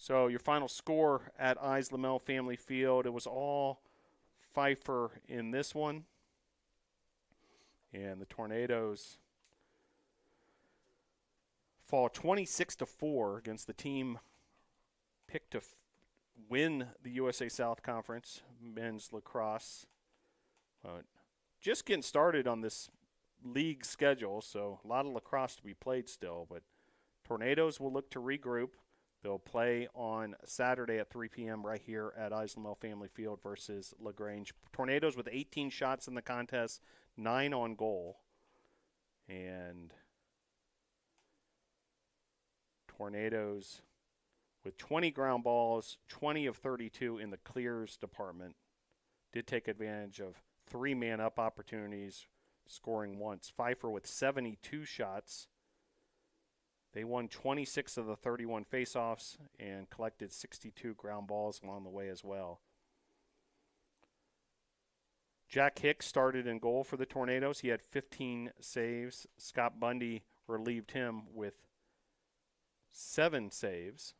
S1: So your final score at Lamel Family Field, it was all Pfeiffer in this one. And the Tornadoes fall 26-4 against the team picked to win the USA South Conference men's lacrosse. Just getting started on this league schedule, so a lot of lacrosse to be played still. But Tornadoes will look to regroup. They'll play on Saturday at 3 p.m. right here at Lamel Family Field versus LaGrange. Tornadoes with 18 shots in the contest, 9 on goal. And Tornadoes with 20 ground balls, 20 of 32 in the clears department. Did take advantage of 3-man-up opportunities, scoring once. Pfeiffer with 72 shots. They won 26 of the 31 faceoffs and collected 62 ground balls along the way as well. Jack Hicks started in goal for the Tornadoes. He had 15 saves. Scott Bundy relieved him with 7 saves.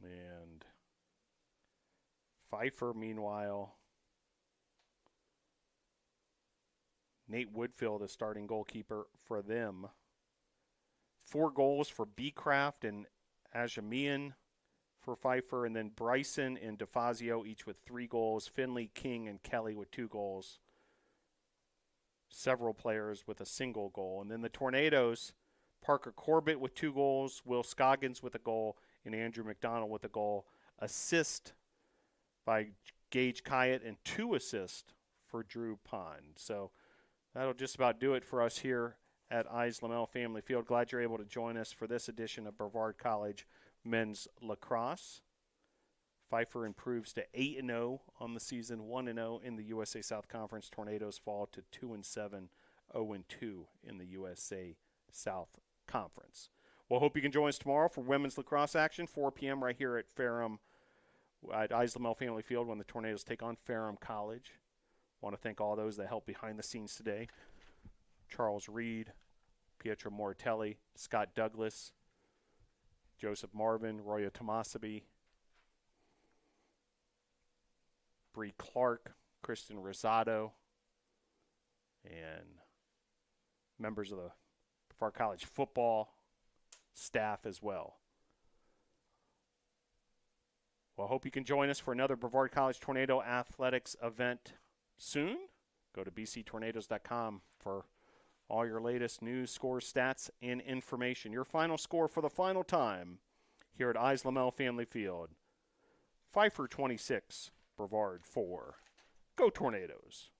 S1: And Pfeiffer, meanwhile, Nate Woodfield is starting goalkeeper for them. 4 goals for Beecraft and Ajamian for Pfeiffer, and then Bryson and DeFazio each with 3 goals. Finley, King, and Kelly with 2 goals. Several players with a single goal. And then the Tornadoes, Parker Corbett with 2 goals, Will Scoggins with a goal, and Andrew McDonald with a goal. Assist by Gage Kyatt and 2 assists for Drew Pond. So that'll just about do it for us here at Lamel Family Field. Glad you're able to join us for this edition of Brevard College Men's Lacrosse. Pfeiffer improves to 8-0 on the season, 1-0 in the USA South Conference. Tornadoes fall to 2-7, 0-2 in the USA South Conference. Well, hope you can join us tomorrow for women's lacrosse action, 4 p.m. right here at Ferrum, at Lamel Family Field when the Tornadoes take on Ferrum College. Want to thank all those that helped behind the scenes today. Charles Reed, Pietro Moratelli, Scott Douglas, Joseph Marvin, Roya Tomasabi, Bree Clark, Kristen Rosado, and members of the Brevard College football staff as well. Well, I hope you can join us for another Brevard College Tornado Athletics event soon. Go to bctornadoes.com for all your latest news, scores, stats, and information. Your final score for the final time here at Lamel Family Field. Pfeiffer 26, Brevard 4. Go Tornadoes.